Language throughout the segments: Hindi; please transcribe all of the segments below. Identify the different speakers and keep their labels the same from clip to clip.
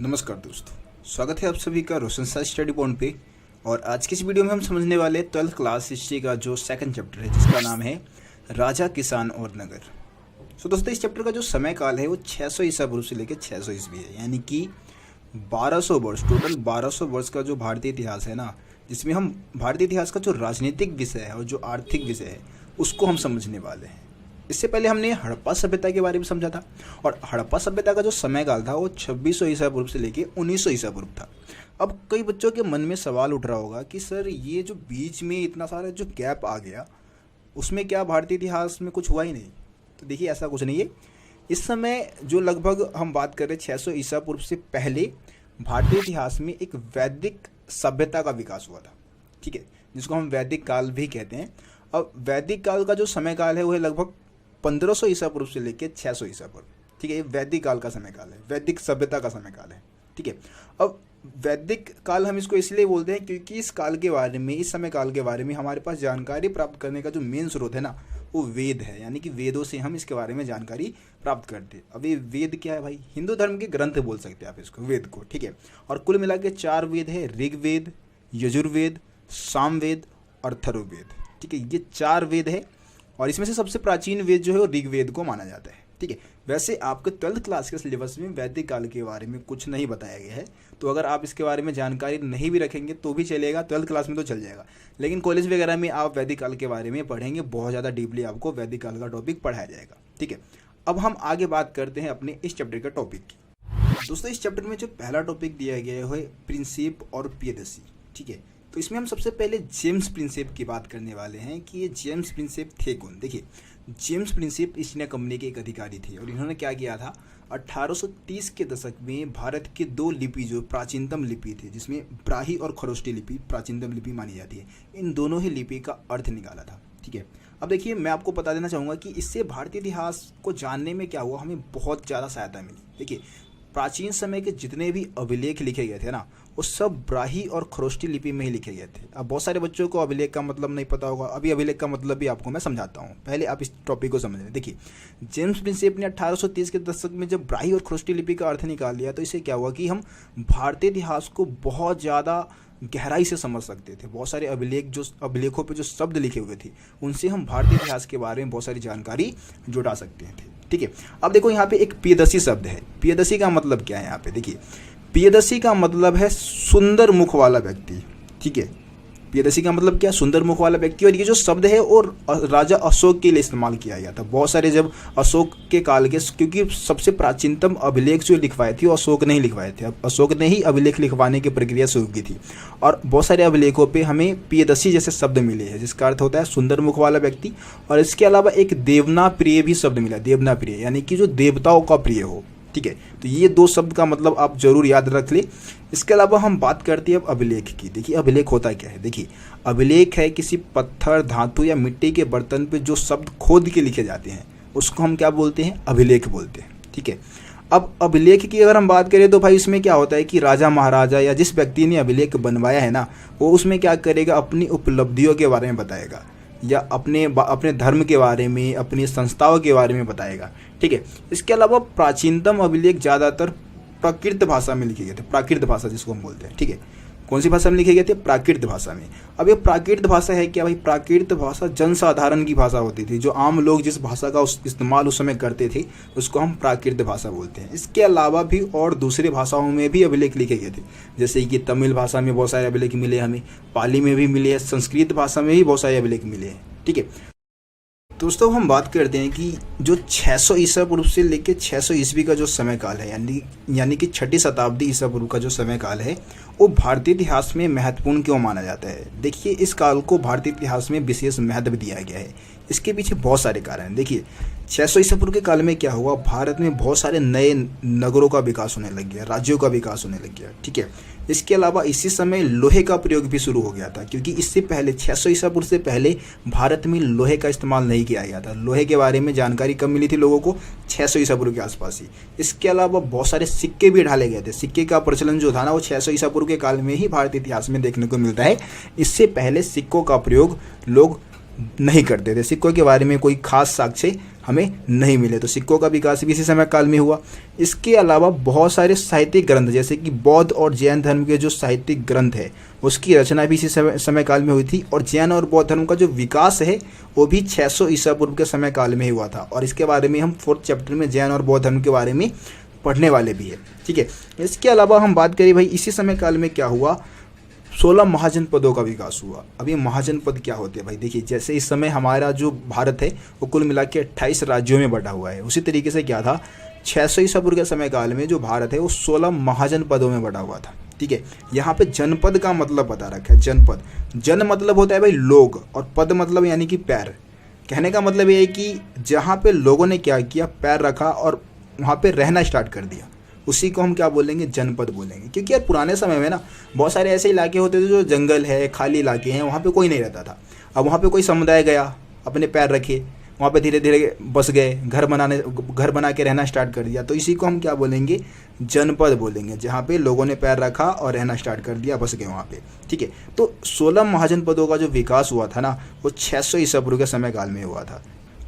Speaker 1: नमस्कार दोस्तों, स्वागत है आप सभी का रोशन सा स्टडी पॉइंट पे। और आज की इस वीडियो में हम समझने वाले 12th क्लास हिस्ट्री का जो सेकंड चैप्टर है जिसका नाम है राजा, किसान और नगर। दोस्तों इस चैप्टर का जो समय काल है वो 600 ईसा पूर्व से लेकर 600 ईस्वी है, यानी कि 1200 वर्ष, टोटल 1200 वर्ष का जो भारतीय इतिहास है ना, जिसमें हम भारतीय इतिहास का जो राजनीतिक विषय है और जो आर्थिक विषय है उसको हम समझने वाले हैं। इससे पहले हमने हड़प्पा सभ्यता के बारे में समझा था, और हड़प्पा सभ्यता का जो समय काल था वो 2600 ईसा पूर्व से लेके 1900 ईसा पूर्व था। अब कई बच्चों के मन में सवाल उठ रहा होगा कि सर ये जो बीच में इतना सारा जो गैप आ गया उसमें क्या भारतीय इतिहास में कुछ हुआ ही नहीं? तो देखिए ऐसा कुछ नहीं है। इस समय जो लगभग हम बात कर रहे 600 ईसा पूर्व से पहले भारतीय इतिहास में एक वैदिक सभ्यता का विकास हुआ था, ठीक है, जिसको हम वैदिक काल भी कहते हैं। अब वैदिक काल का जो समय काल है वो है लगभग 1500 ईसा पूर्व से लेकर 600 ईसा पूर्व, ठीक है। ये वैदिक काल का समय काल है, वैदिक सभ्यता का समय काल है, ठीक है। अब वैदिक काल हम इसको इसलिए बोलते हैं क्योंकि इस काल के बारे में, इस समय काल के बारे में हमारे पास जानकारी प्राप्त करने का जो मेन स्रोत है ना वो वेद है, यानी कि वेदों से हम इसके बारे में जानकारी प्राप्त करते हैं। अब ये वेद क्या है भाई? हिंदू धर्म के ग्रंथ बोल सकते हैं आप इसको, वेद को, ठीक है। और कुल मिला के 4 वेद है, ऋग्वेद, यजुर्वेद, सामवेद और अथर्ववेद, ठीक है। ये 4 वेद है और इसमें से सबसे प्राचीन वेद जो है वो ऋग्वेद को माना जाता है, ठीक है। वैसे आपके 12th क्लास के सिलेबस में वैदिक काल के बारे में कुछ नहीं बताया गया है, तो अगर आप इसके बारे में जानकारी नहीं भी रखेंगे तो भी चलेगा, 12th क्लास में तो चल जाएगा। लेकिन कॉलेज वगैरह में आप वैदिक काल के बारे में पढ़ेंगे, बहुत ज़्यादा डीपली आपको वैदिक काल का टॉपिक पढ़ाया जाएगा, ठीक है। अब हम आगे बात करते हैं अपने इस चैप्टर का टॉपिक की। दोस्तों इस चैप्टर में जो पहला टॉपिक दिया गया है प्रिंसिप और पियदसी, ठीक है। तो इसमें हम सबसे पहले जेम्स प्रिंसेप की बात करने वाले हैं कि ये जेम्स प्रिंसेप थे कौन। देखिए James Prinsep east India company के एक अधिकारी थे और इन्होंने क्या किया था, 1830 के दशक में भारत के 2 लिपि जो प्राचीनतम लिपि थे, जिसमें ब्राही और खरोष्टी लिपि प्राचीनतम लिपि मानी जाती है, इन दोनों ही लिपि का अर्थ निकाला था, ठीक है। अब देखिए मैं आपको बता देना चाहूँगा कि इससे भारतीय इतिहास को जानने में क्या हुआ, हमें बहुत ज़्यादा सहायता मिली। देखिए प्राचीन समय के जितने भी अभिलेख लिखे गए थे ना वो सब ब्राही और खरोष्टी लिपि में ही लिखे गए थे। अब बहुत सारे बच्चों को अभिलेख का मतलब नहीं पता होगा, अभी अभिलेख का मतलब भी आपको मैं समझाता हूँ, पहले आप इस टॉपिक को समझ लें। देखिए जेम्स प्रिंसेप ने 1830 के दशक में जब ब्राही और खरोष्टी लिपि का अर्थ निकाल लिया तो इससे क्या हुआ कि हम भारतीय इतिहास को बहुत ज़्यादा गहराई से समझ सकते थे। बहुत सारे अभिलेखों पे जो शब्द लिखे हुए थे उनसे हम भारतीय इतिहास के बारे में बहुत सारी जानकारी जुटा सकते थे, ठीक है। अब देखो यहाँ पे एक पियदसी शब्द है। पियदसी का मतलब क्या है? यहाँ पे देखिए पियदसी का मतलब है सुंदर मुख वाला व्यक्ति, ठीक है। पियदसी का मतलब क्या? सुंदर मुख वाला व्यक्ति। और ये जो शब्द है और राजा अशोक के लिए इस्तेमाल किया गया था। बहुत सारे जब अशोक के काल के, क्योंकि सबसे प्राचीनतम अभिलेख जो लिखवाए थे वो अशोक ने ही लिखवाए थे, अशोक ने ही अभिलेख लिखवाने की प्रक्रिया शुरू की थी। और बहुत सारे अभिलेखों पे हमें पियदसी जैसे शब्द मिले हैं जिसका अर्थ होता है सुंदर मुख वाला व्यक्ति। और इसके अलावा एक देवना प्रिय भी शब्द मिला, देवना प्रिय यानी कि जो देवताओं का प्रिय हो, ठीक है। तो ये 2 शब्द का मतलब आप जरूर याद रख ले। इसके अलावा हम बात करते हैं अब अभिलेख की। देखिए अभिलेख होता क्या है? देखिए अभिलेख है किसी पत्थर, धातु या मिट्टी के बर्तन पे जो शब्द खोद के लिखे जाते हैं उसको हम क्या बोलते हैं? अभिलेख बोलते हैं, ठीक है। अब अभिलेख की अगर हम बात करें तो भाई इसमें क्या होता है कि राजा महाराजा या जिस व्यक्ति ने अभिलेख बनवाया है ना वो उसमें क्या करेगा, अपनी उपलब्धियों के बारे में बताएगा या अपने धर्म के बारे में, अपनी संस्थाओं के बारे में बताएगा, ठीक है। इसके अलावा प्राचीनतम अभिलेख ज़्यादातर प्राकृत भाषा में लिखे गए थे, प्राकृत भाषा जिसको हम बोलते हैं, ठीक है। कौन सी भाषा में लिखे गए थे? प्राकृत भाषा में। अब ये प्राकृत भाषा है क्या भाई? प्राकृत भाषा जनसाधारण की भाषा होती थी, जो आम लोग जिस भाषा का इस्तेमाल उस समय करते थे उसको हम प्राकृत भाषा बोलते हैं। इसके अलावा भी और दूसरे भाषाओं में भी अभिलेख लिखे गए थे, जैसे कि तमिल भाषा में बहुत सारे अभिलेख मिले हमें, पाली में भी मिले हैं, संस्कृत भाषा में भी बहुत सारे अभिलेख मिले हैं, ठीक है। दोस्तों हम बात करते हैं कि जो 600 ईसा पूर्व से लेकर 600 ईस्वी का जो समय काल है, यानी कि 6ठी शताब्दी ईसा पूर्व का जो समय काल है वो भारतीय इतिहास में महत्वपूर्ण क्यों माना जाता है? देखिए इस काल को भारतीय इतिहास में विशेष महत्व दिया गया है। इसके पीछे बहुत सारे कारण हैं। देखिए 600 ईसा पूर्व के काल में क्या हुआ, भारत में बहुत सारे नए नगरों का विकास होने लग गया, राज्यों का विकास होने लग गया, ठीक है। इसके अलावा इसी समय लोहे का प्रयोग भी शुरू हो गया था, क्योंकि इससे पहले 600 ईसा पूर्व से पहले भारत में लोहे का इस्तेमाल नहीं किया गया था। लोहे के बारे में जानकारी कम मिली थी लोगों को 600 ईसा पूर्व के आसपास ही। इसके अलावा बहुत सारे सिक्के भी ढाले गए थे। सिक्के का प्रचलन जो था ना वो 600 ईसा पूर्व के काल में ही भारतीय इतिहास में देखने को मिलता है। इससे पहले सिक्कों का प्रयोग लोग नहीं करते थे, सिक्कों के बारे में कोई खास साक्ष्य हमें नहीं मिले। तो सिक्कों का विकास भी इसी समय काल में हुआ। इसके अलावा बहुत सारे साहित्यिक ग्रंथ जैसे कि बौद्ध और जैन धर्म के जो साहित्यिक ग्रंथ है उसकी रचना भी इसी समय काल में हुई थी। और जैन और बौद्ध धर्म का जो विकास है वो भी 600 ईसा पूर्व के समय काल में ही हुआ था। और इसके बारे में हम 4th चैप्टर में जैन और बौद्ध धर्म के बारे में पढ़ने वाले भी है। ठीक है, इसके अलावा हम बात करें भाई इसी समय काल में क्या हुआ, 16 महाजनपदों का विकास हुआ। अब ये महाजनपद क्या होते हैं भाई, देखिए जैसे इस समय हमारा जो भारत है वो कुल मिला के 28 राज्यों में बटा हुआ है, उसी तरीके से क्या था 600 ईसा पूर्व के समय काल में जो भारत है वो 16 महाजनपदों में बटा हुआ था। ठीक है, यहाँ पे जनपद का मतलब बता रखा है। जनपद, जन मतलब होता है भाई लोग, और पद मतलब यानी कि पैर। कहने का मतलब ये है कि जहाँ पे लोगों ने क्या किया, पैर रखा और वहाँ पे रहना स्टार्ट कर दिया, उसी को हम क्या बोलेंगे, जनपद बोलेंगे। क्योंकि यार पुराने समय में ना बहुत सारे ऐसे इलाके होते थे जो जंगल है, खाली इलाके हैं, वहाँ पे कोई नहीं रहता था। अब वहाँ पे कोई समुदाय गया, अपने पैर रखे, वहाँ पे धीरे धीरे बस गए, घर बना के रहना स्टार्ट कर दिया, तो इसी को हम क्या बोलेंगे, जनपद बोलेंगे। जहाँ पे लोगों ने पैर रखा और रहना स्टार्ट कर दिया, बस गए वहाँ पे। ठीक है, तो 16 महाजनपदों का जो विकास हुआ था ना वो 600 ईसा पूर्व के समय काल में हुआ था।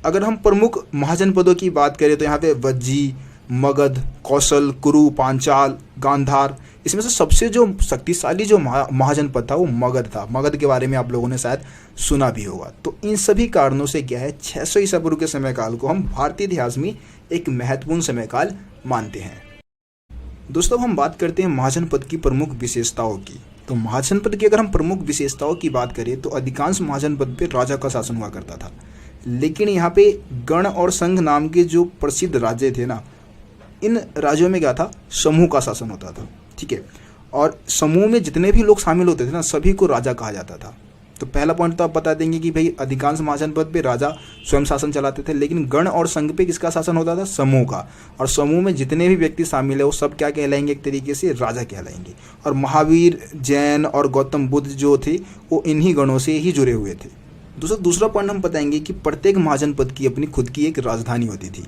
Speaker 1: अगर हम प्रमुख महाजनपदों की बात करें तो यहाँ पे वज्जी, मगध, कौशल, कुरु, पांचाल, गांधार, इसमें से सबसे जो शक्तिशाली जो महाजनपद था वो मगध था। मगध के बारे में आप लोगों ने शायद सुना भी होगा। तो इन सभी कारणों से क्या है 600 ईसा पूर्व के समय काल को हम भारतीय इतिहास में एक महत्वपूर्ण समय काल मानते हैं। दोस्तों हम बात करते हैं महाजनपद की प्रमुख विशेषताओं की। तो महाजनपद की अगर हम प्रमुख विशेषताओं की बात करें तो अधिकांश महाजनपद पे राजा का शासन हुआ करता था, लेकिन यहाँ पे गण और संघ नाम के जो प्रसिद्ध राज्य थे ना, इन राज्यों में क्या था, समूह का शासन होता था। ठीक है, और समूह में जितने भी लोग शामिल होते थे ना सभी को राजा कहा जाता था। तो पहला पॉइंट तो आप बता देंगे कि भाई अधिकांश महाजनपद पे राजा स्वयं शासन चलाते थे, लेकिन गण और संघ पे किसका शासन होता था, समूह का। और समूह में जितने भी व्यक्ति शामिल है वो सब क्या कहलाएंगे, एक तरीके से राजा कहलाएंगे। और महावीर, जैन और गौतम बुद्ध जो थे वो इन्हीं गणों से ही जुड़े हुए थे। दूसरा पॉइंट हम बताएंगे कि प्रत्येक महाजनपद की अपनी खुद की एक राजधानी होती थी।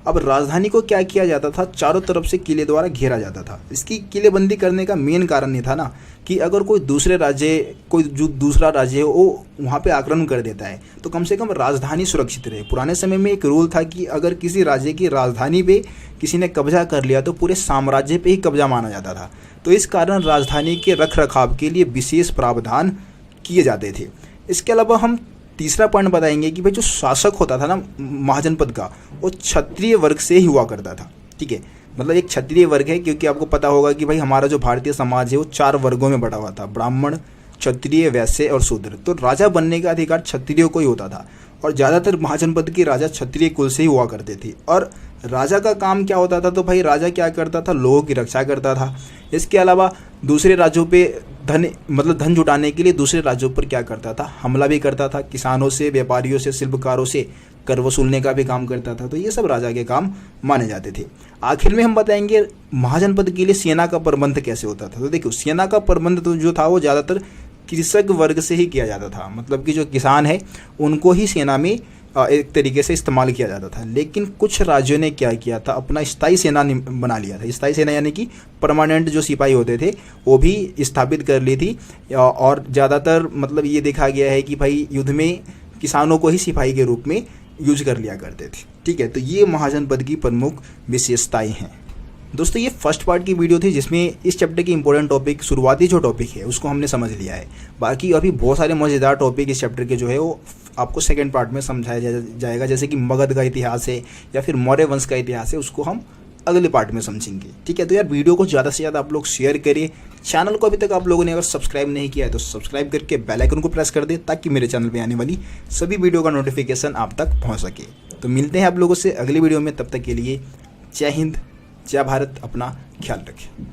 Speaker 1: अब राजधानी को क्या किया जाता था, चारों तरफ से किले द्वारा घेरा जाता था। इसकी किलेबंदी करने का मेन कारण ये था ना कि अगर कोई दूसरा राज्य है वो वहाँ पे आक्रमण कर देता है तो कम से कम राजधानी सुरक्षित रहे। पुराने समय में एक रूल था कि अगर किसी राज्य की राजधानी पे किसी ने कब्जा कर लिया तो पूरे साम्राज्य पे ही कब्जा माना जाता था। तो इस कारण राजधानी के रख रखाव के लिए विशेष प्रावधान किए जाते थे। इसके अलावा हम तीसरा पॉइंट बताएंगे कि भाई जो शासक होता था ना महाजनपद का वो क्षत्रिय वर्ग से ही हुआ करता था। ठीक है, मतलब एक क्षत्रिय वर्ग है, क्योंकि आपको पता होगा कि भाई हमारा जो भारतीय समाज है वो 4 वर्गों में बटा हुआ था, ब्राह्मण, क्षत्रिय, वैश्य और शूद्र। तो राजा बनने का अधिकार क्षत्रियों को ही होता था और ज़्यादातर महाजनपद के राजा क्षत्रिय कुल से ही हुआ करते थे। और राजा का काम क्या होता था, तो भाई राजा क्या करता था, लोगों की रक्षा करता था। इसके अलावा दूसरे राज्यों पे धन जुटाने के लिए दूसरे राज्यों पर क्या करता था, हमला भी करता था। किसानों से, व्यापारियों से, शिल्पकारों से कर वसूलने का भी काम करता था। तो ये सब राजा के काम माने जाते थे। आखिर में हम बताएंगे महाजनपद के लिए सेना का प्रबंध कैसे होता था। तो देखो सेना का प्रबंध तो जो था वो ज़्यादातर कृषक वर्ग से ही किया जाता था, मतलब कि जो किसान है उनको ही सेना में एक तरीके से इस्तेमाल किया जाता था। लेकिन कुछ राज्यों ने क्या किया था, अपना स्थायी सेना बना लिया था। स्थायी सेना यानी कि परमानेंट जो सिपाही होते थे वो भी स्थापित कर ली थी। और ज़्यादातर मतलब ये देखा गया है कि भाई युद्ध में किसानों को ही सिपाही के रूप में यूज कर लिया करते थे। ठीक है, तो ये महाजनपद की प्रमुख विशेषताएं हैं। दोस्तों ये फर्स्ट पार्ट की वीडियो थी जिसमें इस चैप्टर की इंपॉर्टेंट टॉपिक, शुरुआती जो टॉपिक है उसको हमने समझ लिया है। बाकी अभी बहुत सारे मज़ेदार टॉपिक इस चैप्टर के जो है वो आपको सेकंड पार्ट में समझाया जाएगा। जैसे कि मगध का इतिहास है या फिर मौर्य वंश का इतिहास है, उसको हम अगले पार्ट में समझेंगे। ठीक है, तो यार वीडियो को ज़्यादा से ज़्यादा आप लोग शेयर करिए। चैनल को अभी तक आप लोगों ने अगर सब्सक्राइब नहीं किया है तो सब्सक्राइब करके बेल आइकन को प्रेस कर दे ताकि मेरे चैनल पे आने वाली सभी वीडियो का नोटिफिकेशन आप तक पहुँच सके। तो मिलते हैं आप लोगों से अगली वीडियो में, तब तक के लिए जय हिंद, जय भारत, अपना ख्याल रखें।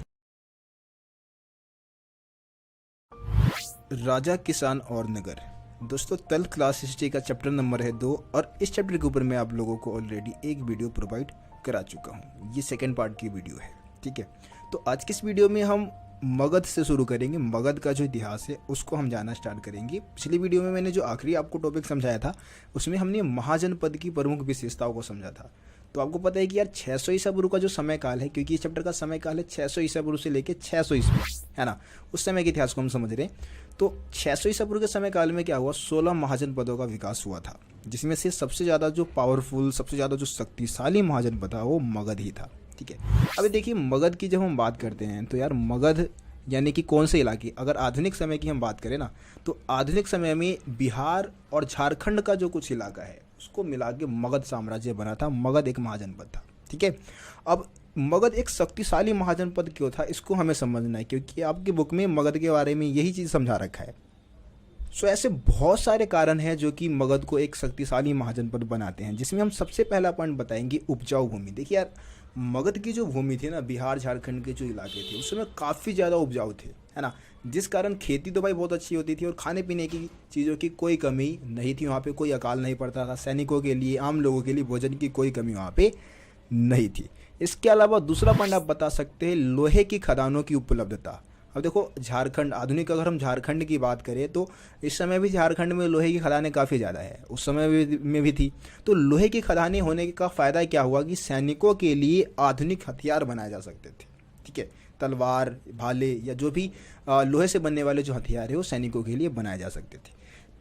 Speaker 1: राजा, किसान और नगर। दोस्तों 12th क्लास हिस्ट्री का चैप्टर नंबर है 2 और इस चैप्टर के ऊपर मैं आप लोगों को ऑलरेडी एक वीडियो प्रोवाइड करा चुका हूँ। ये सेकंड पार्ट की वीडियो है। ठीक है, तो आज की इस वीडियो में हम मगध से शुरू करेंगे। मगध का जो इतिहास है उसको हम जानना स्टार्ट करेंगे। पिछली वीडियो में मैंने जो आखिरी आपको टॉपिक समझाया था उसमें हमने महाजनपद की प्रमुख विशेषताओं को समझा था। तो आपको पता है कि यार 600 ईसा पूर्व का जो समय काल है, क्योंकि इस चैप्टर का समय काल है 600 ईसा पूर्व से लेके 600 ईस्वी, है ना, उस समय के इतिहास को हम समझ रहे हैं। तो 600 ईसा पूर्व के समय काल में क्या हुआ, 16 महाजनपदों का विकास हुआ था, जिसमें से सबसे ज़्यादा जो पावरफुल, सबसे ज़्यादा जो शक्तिशाली महाजनपद था वो मगध ही था। ठीक है, अभी देखिए मगध की जब हम बात करते हैं तो यार मगध यानी कि कौन से इलाके, अगर आधुनिक समय की हम बात करें ना, तो आधुनिक समय में बिहार और झारखंड का जो कुछ इलाका है उसको मिला के मगध साम्राज्य बना था। मगध एक महाजनपद था। ठीक है, अब मगध एक शक्तिशाली महाजनपद क्यों था, इसको हमें समझना है, क्योंकि आपकी बुक में मगध के बारे में यही चीज़ समझा रखा है। सो ऐसे बहुत सारे कारण हैं जो कि मगध को एक शक्तिशाली महाजनपद बनाते हैं, जिसमें हम सबसे पहला पॉइंट बताएंगे उपजाऊ भूमि। देखिए यार मगध की जो भूमि थी ना, बिहार झारखंड के जो इलाके थे उसमें काफ़ी ज़्यादा उपजाऊ थे, है ना, जिस कारण खेती तो भाई बहुत अच्छी होती थी और खाने पीने की चीज़ों की कोई कमी नहीं थी। वहाँ पे कोई अकाल नहीं पड़ता था, सैनिकों के लिए, आम लोगों के लिए भोजन की कोई कमी वहाँ पे नहीं थी। इसके अलावा दूसरा पॉइंट आप बता सकते हैं लोहे की खदानों की उपलब्धता। अब देखो झारखंड, आधुनिक अगर हम झारखंड की बात करें तो इस समय भी झारखंड में लोहे की खदानें काफ़ी ज़्यादा है, उस समय में भी थी। तो लोहे की खदानें होने का फ़ायदा क्या हुआ कि सैनिकों के लिए आधुनिक हथियार बनाए जा सकते थे। ठीक है, तलवार, भाले या जो भी लोहे से बनने वाले जो हथियार है वो सैनिकों के लिए बनाए जा सकते थे।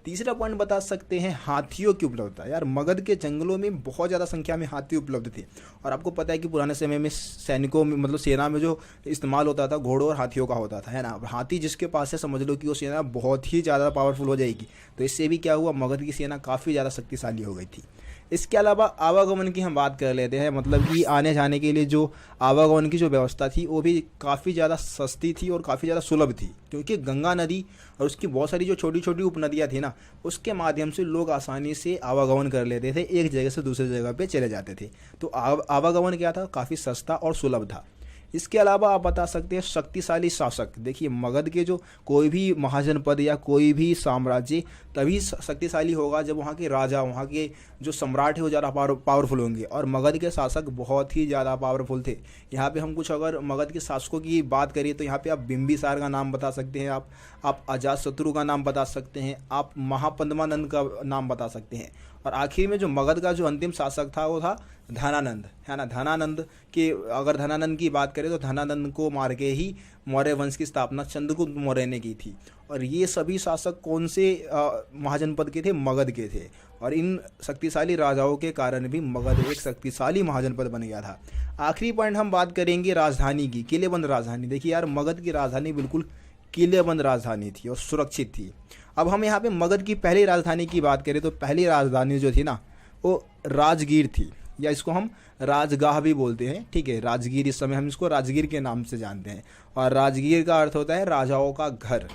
Speaker 1: तीसरा पॉइंट बता सकते हैं हाथियों की उपलब्धता। यार मगध के जंगलों में बहुत ज़्यादा संख्या में हाथी उपलब्ध थे, और आपको पता है कि पुराने समय में सैनिकों में, मतलब सेना में जो इस्तेमाल होता था घोड़ों और हाथियों का होता था, है ना। हाथी जिसके पास है समझ लो कि वो सेना बहुत ही ज़्यादा पावरफुल हो जाएगी। तो इससे भी क्या हुआ, मगध की सेना काफ़ी ज़्यादा शक्तिशाली हो गई थी। इसके अलावा आवागमन की हम बात कर लेते हैं, मतलब कि आने जाने के लिए जो आवागमन की जो व्यवस्था थी वो भी काफ़ी ज़्यादा सस्ती थी और काफ़ी ज़्यादा सुलभ थी, क्योंकि गंगा नदी और उसकी बहुत सारी जो छोटी छोटी उपनदियाँ थी ना, उसके माध्यम से लोग आसानी से आवागमन कर लेते थे, एक जगह से दूसरी जगह पे चले जाते थे। तो आवागमन क्या था, काफ़ी सस्ता और सुलभ था। इसके अलावा आप बता सकते हैं शक्तिशाली शासक। देखिए मगध के जो कोई भी महाजनपद या कोई भी साम्राज्य तभी शक्तिशाली होगा जब वहाँ के राजा, वहाँ के जो सम्राट है वो ज़्यादा पावरफुल होंगे, और मगध के शासक बहुत ही ज़्यादा पावरफुल थे। यहाँ पे हम कुछ अगर मगध के शासकों की बात करें तो यहाँ पे आप बिंबिसार का नाम बता सकते हैं, आप अजातशत्रु का नाम बता सकते हैं, आप महापद्मानंद का नाम बता सकते हैं, और आखिर में जो मगध का जो अंतिम शासक था वो था धनानंद, है ना। धनानंद के, अगर धनानंद की बात करें तो धनानंद को मार के ही मौर्य वंश की स्थापना चंद्रगुप्त मौर्य ने की थी। और ये सभी शासक कौन से महाजनपद के थे, मगध के थे। और इन शक्तिशाली राजाओं के कारण भी मगध एक शक्तिशाली महाजनपद बन गया था। आखिरी पॉइंट हम बात करेंगे राजधानी की, किलेबंद राजधानी। देखिए यार मगध की राजधानी बिल्कुल किलेबंद राजधानी थी और सुरक्षित थी। अब हम यहाँ पे मगध की पहली राजधानी की बात करें तो पहली राजधानी जो थी ना वो राजगीर थी, या इसको हम राजगाह भी बोलते हैं। ठीक है, राजगीर, इस समय हम इसको राजगीर के नाम से जानते हैं, और राजगीर का अर्थ होता है राजाओं का घर।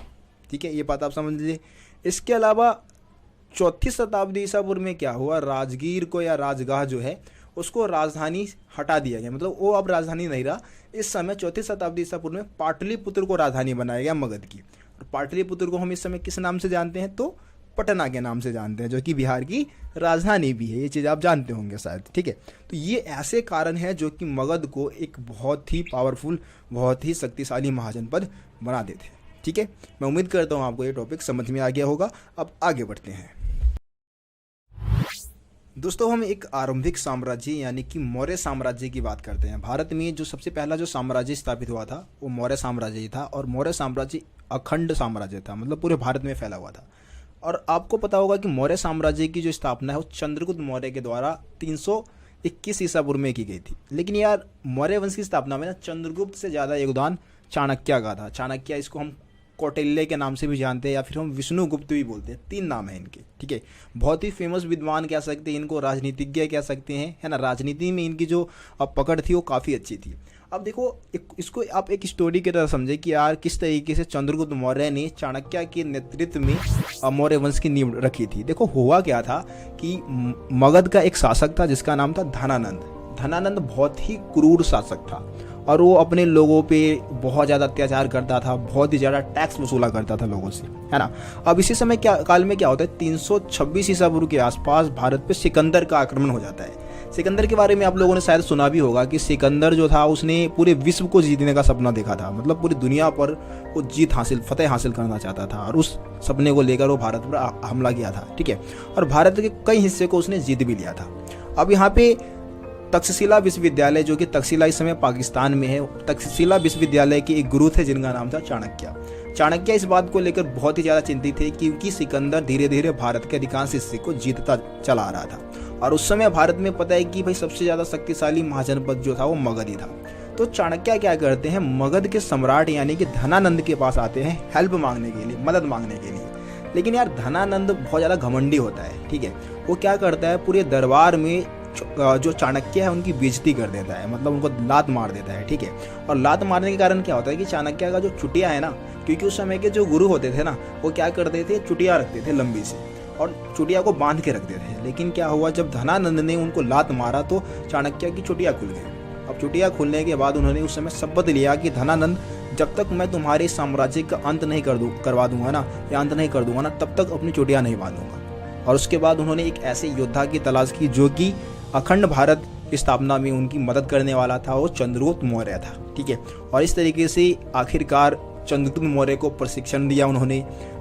Speaker 1: ठीक है, ये बात आप समझ लीजिए। इसके अलावा 4वीं शताब्दी ईसा पूर्व में क्या हुआ, राजगीर को या राजगाह जो है उसको राजधानी हटा दिया गया, मतलब वो अब राजधानी नहीं रहा। इस समय 4वीं शताब्दी ईसा पूर्व में पाटलिपुत्र को राजधानी बनाया गया मगध की। और पाटलिपुत्र को हम इस समय किस नाम से जानते हैं, तो पटना के नाम से जानते हैं, जो कि बिहार की राजधानी भी है। ये चीज़ आप जानते होंगे शायद। ठीक है, तो ये ऐसे कारण हैं जो कि मगध को एक बहुत ही पावरफुल, बहुत ही शक्तिशाली महाजनपद बनाते थे। ठीक है, मैं उम्मीद करता हूँ आपको ये टॉपिक समझ में आ गया होगा। अब आगे बढ़ते हैं दोस्तों, हम एक आरंभिक साम्राज्य यानी कि मौर्य साम्राज्य की बात करते हैं। भारत में जो सबसे पहला जो साम्राज्य स्थापित हुआ था वो मौर्य साम्राज्य ही था, और मौर्य साम्राज्य अखंड साम्राज्य था, मतलब पूरे भारत में फैला हुआ था। और आपको पता होगा कि मौर्य साम्राज्य की जो स्थापना है वो चंद्रगुप्त मौर्य के द्वारा 321 ईसा पूर्व में की गई थी। लेकिन यार मौर्य वंश की स्थापना में ना चंद्रगुप्त से ज़्यादा योगदान चाणक्य का था। चाणक्य, इसको हम कौटिल्य के नाम से भी जानते हैं, या फिर हम विष्णुगुप्त भी बोलते हैं, 3 नाम है इनके। ठीक है, बहुत ही फेमस विद्वान कह सकते हैं इनको, राजनीतिज्ञ कह सकते हैं, है ना। राजनीति में इनकी जो पकड़ थी वो काफ़ी अच्छी थी। अब देखो इसको आप एक स्टोरी की तरह समझे कि यार किस तरीके से चंद्रगुप्त मौर्य ने चाणक्य के नेतृत्व में मौर्य वंश की नींव रखी थी। देखो हुआ क्या था कि मगध का एक शासक था जिसका नाम था धनानंद। धनानंद बहुत ही क्रूर शासक था, और वो अपने लोगों पे बहुत ज़्यादा अत्याचार करता था, बहुत ही ज़्यादा टैक्स वसूला करता था लोगों से, है ना। अब इसी समय काल में क्या होता है, 326 ईसा पूर्व के आसपास भारत पे सिकंदर का आक्रमण हो जाता है। सिकंदर के बारे में आप लोगों ने शायद सुना भी होगा कि सिकंदर जो था उसने पूरे विश्व को जीतने का सपना देखा था, मतलब पूरी दुनिया पर वो फतेह हासिल करना चाहता था, और उस सपने को लेकर वो भारत पर हमला किया था। ठीक है, और भारत के कई हिस्से को उसने जीत भी लिया था। अब यहाँ पे तक्षशिला विश्वविद्यालय, जो कि तक्षशिला इस समय पाकिस्तान में है, तक्षशिला विश्वविद्यालय के एक गुरु थे जिनका नाम था चाणक्य। चाणक्य इस बात को लेकर बहुत ही ज़्यादा चिंतित थे क्योंकि सिकंदर धीरे धीरे भारत के अधिकांश हिस्से को जीतता चला आ रहा था और उस समय भारत में पता है कि भाई सबसे ज़्यादा शक्तिशाली महाजनपद जो था वो मगध ही था। तो चाणक्य क्या करते हैं, मगध के सम्राट यानी कि धनानंद के पास आते हैं हेल्प मांगने के लिए, मदद मांगने के लिए। लेकिन यार धनानंद बहुत ज़्यादा घमंडी होता है, ठीक है। वो क्या करता है, पूरे दरबार में जो चाणक्य है उनकी बेइज्जती कर देता है, मतलब उनको लात मार देता है, ठीक है। और लात मारने के कारण क्या होता है कि चाणक्य का जो चुटिया है ना, क्योंकि उस समय के जो गुरु होते थे ना वो क्या करते थे, चुटिया रखते थे लंबी सी और चुटिया को बांध के रखते थे। लेकिन क्या हुआ, जब धनानंद ने उनको लात मारा तो चाणक्य की चुटिया खुल गई। अब चुटिया खुलने के बाद उन्होंने उस समय शपथ लिया कि धनानंद, जब तक मैं तुम्हारे साम्राज्य का अंत नहीं करवा दूंगा ना, या अंत नहीं कर दूंगा ना, तब तक अपनी चुटिया नहीं बांधूंगा। और उसके बाद उन्होंने एक ऐसे योद्धा की तलाश की जो कि अखंड भारत स्थापना में उनकी मदद करने वाला था, वो चंद्रगुप्त मौर्य था, ठीक है। और इस तरीके से आखिरकार चंद्रगुप्त मौर्य को प्रशिक्षण दिया उन्होंने,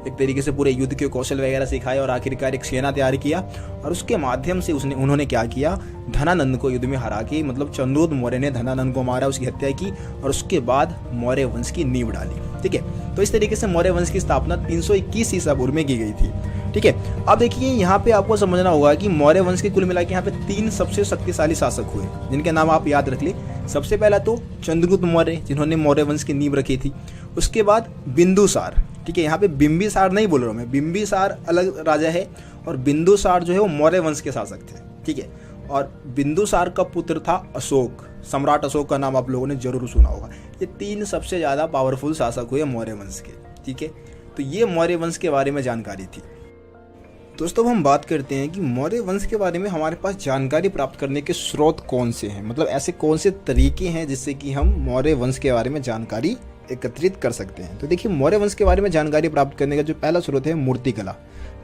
Speaker 1: एक तरीके से पूरे युद्ध के कौशल वगैरह सिखाए और आखिरकार एक सेना तैयार किया और उसके माध्यम से उन्होंने क्या किया, धनानंद को युद्ध में हरा के, मतलब चंद्रगुप्त मौर्य ने धनानंद को मारा, उसकी हत्या की और उसके बाद मौर्य वंश की नींव डाली, ठीक है। तो इस तरीके से मौर्य वंश की स्थापना 321 ईसा पूर्व में की गई थी, ठीक है। अब देखिए यहाँ पे आपको समझना होगा कि मौर्य वंश के कुल मिला के यहाँ पे 3 सबसे शक्तिशाली शासक हुए जिनके नाम आप याद रख ले। सबसे पहला तो चंद्रगुप्त मौर्य, जिन्होंने मौर्य वंश की नींव रखी थी। उसके बाद बिंदुसार, ठीक है। यहाँ पे बिंबिसार नहीं बोल रहा हूँ मैं, बिंबिसार अलग राजा है और बिंदुसार जो है वो मौर्य वंश के शासक थे, ठीक है। और बिंदुसार का पुत्र था अशोक, सम्राट अशोक का नाम आप लोगों ने जरूर सुना होगा। ये 3 सबसे ज़्यादा पावरफुल शासक हुए मौर्य वंश के, ठीक है। तो ये मौर्य वंश के बारे में जानकारी थी। दोस्तों हम बात करते हैं कि मौर्य वंश के बारे में हमारे पास जानकारी प्राप्त करने के स्रोत कौन से हैं, मतलब ऐसे कौन से तरीके हैं जिससे कि हम मौर्य वंश के बारे में जानकारी एकत्रित कर सकते हैं। तो देखिए मौर्य वंश के बारे में जानकारी प्राप्त करने का जो पहला स्रोत है मूर्तिकला।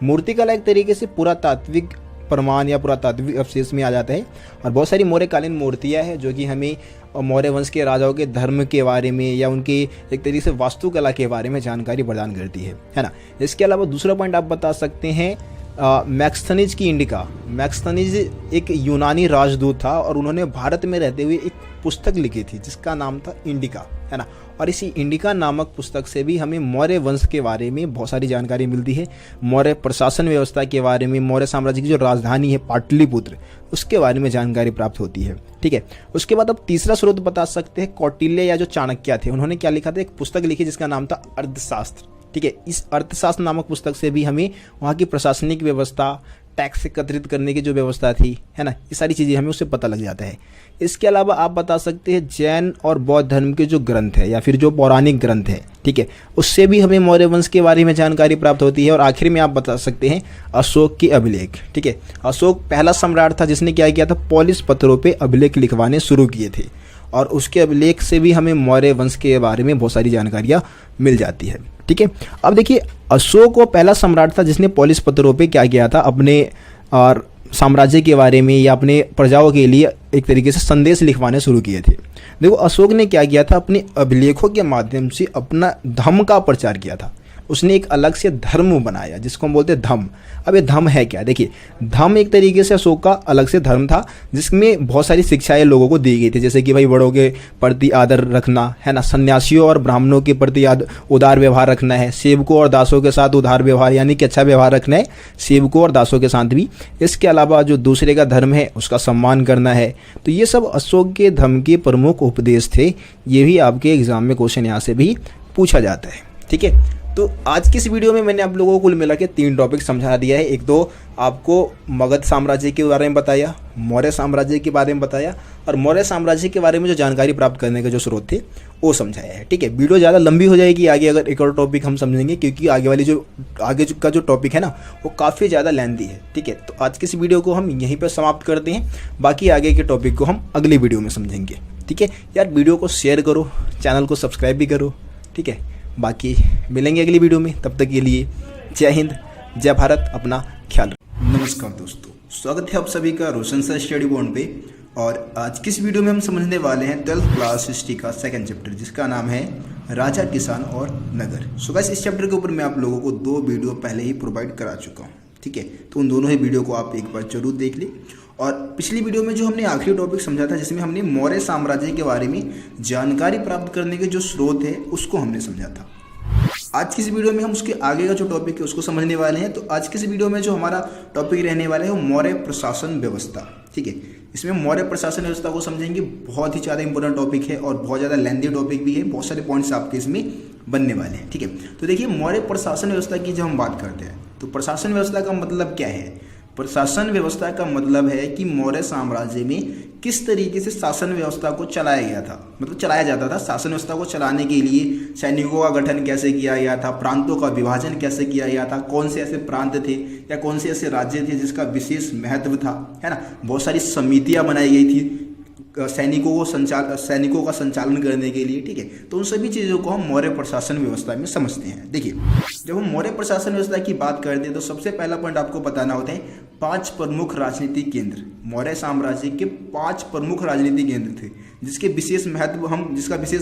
Speaker 1: मूर्तिकला एक तरीके से पुरातात्विक प्रमाण या पुरातात्विक अवशेष में आ जाता है और बहुत सारी मौर्यकालीन मूर्तियाँ हैं जो कि हमें मौर्य वंश के राजाओं के धर्म के बारे में या उनके एक तरीके से वास्तुकला के बारे में जानकारी प्रदान करती है ना। इसके अलावा दूसरा पॉइंट आप बता सकते हैं मैक्सथनीज की इंडिका। मैक्सथनीज एक यूनानी राजदूत था और उन्होंने भारत में रहते हुए एक पुस्तक लिखी थी जिसका नाम था इंडिका, है ना। और इसी इंडिका नामक पुस्तक से भी हमें मौर्य वंश के बारे में बहुत सारी जानकारी मिलती है। मौर्य प्रशासन व्यवस्था के बारे में, मौर्य साम्राज्य की जो राजधानी है पाटलिपुत्र, उसके बारे में जानकारी प्राप्त होती है, ठीक है। उसके बाद अब तीसरा स्रोत बता सकते हैं कौटिल्य या जो चाणक्य थे, उन्होंने क्या लिखा था, एक पुस्तक लिखी जिसका नाम था अर्थशास्त्र, ठीक है। इस अर्थशास्त्र नामक पुस्तक से भी हमें वहाँ की प्रशासनिक व्यवस्था, टैक्स एकत्रित करने की जो व्यवस्था थी, है ना, ये सारी चीज़ें हमें उससे पता लग जाता है। इसके अलावा आप बता सकते हैं जैन और बौद्ध धर्म के जो ग्रंथ है या फिर जो पौराणिक ग्रंथ है, ठीक है, उससे भी हमें मौर्य वंश के बारे में जानकारी प्राप्त होती है। और आखिर में आप बता सकते हैं अशोक के अभिलेख, ठीक है। अशोक पहला सम्राट था जिसने क्या किया था, पॉलिश पत्थरों पर अभिलेख लिखवाने शुरू किए थे और उसके अभिलेख से भी हमें मौर्य वंश के बारे में बहुत सारी जानकारियाँ मिल जाती है, ठीक है। अब देखिए अशोक वो पहला सम्राट था जिसने पॉलिश पत्थरों पे क्या किया था, अपने और साम्राज्य के बारे में या अपने प्रजाओं के लिए एक तरीके से संदेश लिखवाने शुरू किए थे। देखो अशोक ने क्या किया था, अपने अभिलेखों के माध्यम से अपना धम्म का प्रचार किया था। उसने एक अलग से धर्म बनाया जिसको हम बोलते हैं धम्म। अब ये धम्म है क्या, देखिए धम्म एक तरीके से अशोक का अलग से धर्म था जिसमें बहुत सारी शिक्षाएं लोगों को दी गई थी, जैसे कि भाई बड़ों के प्रति आदर रखना, है ना, सन्यासियों और ब्राह्मणों के प्रति उदार व्यवहार रखना है, सेवकों और दासों के साथ उदार व्यवहार यानी कि अच्छा व्यवहार रखना है सेवकों और दासों के साथ भी। इसके अलावा जो दूसरे का धर्म है उसका सम्मान करना है। तो ये सब अशोक के धम्म के प्रमुख उपदेश थे। ये भी आपके एग्जाम में क्वेश्चन यहाँ से भी पूछा जाता है, ठीक है। तो आज की इस वीडियो में मैंने आप लोगों को कुल मिला के 3 टॉपिक समझा दिया है। एक तो आपको मगध साम्राज्य के बारे में बताया, मौर्य साम्राज्य के बारे में बताया और मौर्य साम्राज्य के बारे में जो जानकारी प्राप्त करने के जो स्रोत थे वो समझाया है, ठीक है। वीडियो ज़्यादा लंबी हो जाएगी आगे अगर एक और टॉपिक हम समझेंगे, क्योंकि आगे का जो टॉपिक है ना वो काफ़ी ज़्यादा लेंथी है, ठीक है। तो आज की इस वीडियो को हम यहीं पर समाप्त करते हैं, बाकी आगे के टॉपिक को हम अगली वीडियो में समझेंगे, ठीक है। यार वीडियो को शेयर करो, चैनल को सब्सक्राइब भी करो, ठीक है। बाकी मिलेंगे अगली वीडियो में, तब तक के लिए जय हिंद, जय भारत, अपना ख्याल रखो। नमस्कार दोस्तों, स्वागत है आप सभी का रोशन सर स्टडी पॉइंट पे। और आज की इस वीडियो में हम समझने वाले हैं 12th क्लास हिस्ट्री का 2nd चैप्टर जिसका नाम है राजा, किसान और नगर। सो गाइस इस चैप्टर के ऊपर मैं आप लोगों को 2 वीडियो पहले ही प्रोवाइड करा चुका हूँ, ठीक है। तो उन दोनों ही वीडियो को आप एक बार जरूर देख लें। और पिछली वीडियो में जो हमने आखिरी टॉपिक समझा था, जिसमें हमने मौर्य साम्राज्य के बारे में जानकारी प्राप्त करने के जो स्रोत है उसको हमने समझा था। आज की इस वीडियो में हम उसके आगे का जो टॉपिक है उसको समझने वाले हैं। तो आज की इस वीडियो में जो हमारा टॉपिक रहने वाला है वो मौर्य प्रशासन व्यवस्था। ठीक है, इसमें मौर्य प्रशासन व्यवस्था को समझेंगे। बहुत ही ज़्यादा इंपॉर्टेंट टॉपिक है और बहुत ज़्यादा लेंथी टॉपिक भी है। बहुत सारे पॉइंट्स आपके इसमें बनने वाले हैं। ठीक है, तो देखिए मौर्य प्रशासन व्यवस्था की जब हम बात करते हैं तो प्रशासन व्यवस्था का मतलब क्या है? प्रशासन व्यवस्था का मतलब है कि मौर्य साम्राज्य में किस तरीके से शासन व्यवस्था को चलाया गया था, मतलब चलाया जाता था। शासन व्यवस्था को चलाने के लिए सैनिकों का गठन कैसे किया गया था, प्रांतों का विभाजन कैसे किया गया था, कौन से ऐसे प्रांत थे या कौन से ऐसे राज्य थे जिसका विशेष महत्व था, है ना। बहुत सारी समितियां बनाई गई थी सैनिकों का संचालन करने के लिए। ठीक है, तो उन सभी चीज़ों को हम मौर्य प्रशासन व्यवस्था में समझते हैं। देखिए, जब हम मौर्य प्रशासन व्यवस्था की बात करते हैं तो सबसे पहला पॉइंट आपको बताना होता है 5 प्रमुख राजनीतिक केंद्र। मौर्य साम्राज्य के 5 प्रमुख राजनीतिक केंद्र थे जिसका विशेष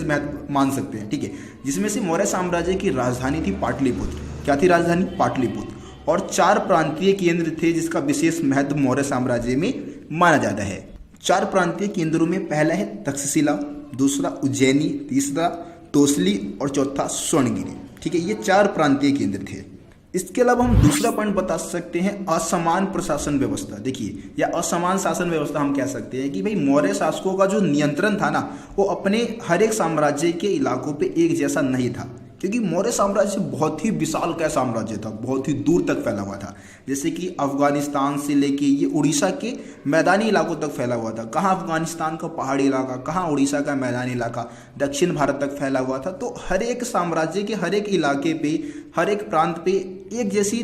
Speaker 1: महत्व मान सकते हैं। ठीक है, जिसमें से मौर्य साम्राज्य की राजधानी थी पाटलिपुत्र। क्या थी राजधानी? पाटलिपुत्र। और 4 प्रांतीय केंद्र थे जिसका विशेष महत्व मौर्य साम्राज्य में माना जाता है। 4 प्रांतीय केंद्रों में पहला है तक्षशिला, दूसरा उज्जैनी, तीसरा तोसली और चौथा स्वर्णगिरी। ठीक है, ये 4 प्रांतीय केंद्र थे। इसके अलावा हम दूसरा पॉइंट बता सकते हैं असमान प्रशासन व्यवस्था। देखिए, या असमान शासन व्यवस्था हम कह सकते हैं कि भाई मौर्य शासकों का जो नियंत्रण था ना वो अपने हर एक साम्राज्य के इलाकों पे एक जैसा नहीं था, क्योंकि मौर्य साम्राज्य बहुत ही विशालकाय साम्राज्य था, बहुत ही दूर तक फैला हुआ था। जैसे कि अफगानिस्तान से लेके ये उड़ीसा के मैदानी इलाकों तक फैला हुआ था। कहाँ अफगानिस्तान का पहाड़ी इलाका, कहाँ उड़ीसा का मैदानी इलाका, दक्षिण भारत तक फैला हुआ था। तो हर एक साम्राज्य के हर एक इलाके पे, हर एक प्रांत पे एक जैसी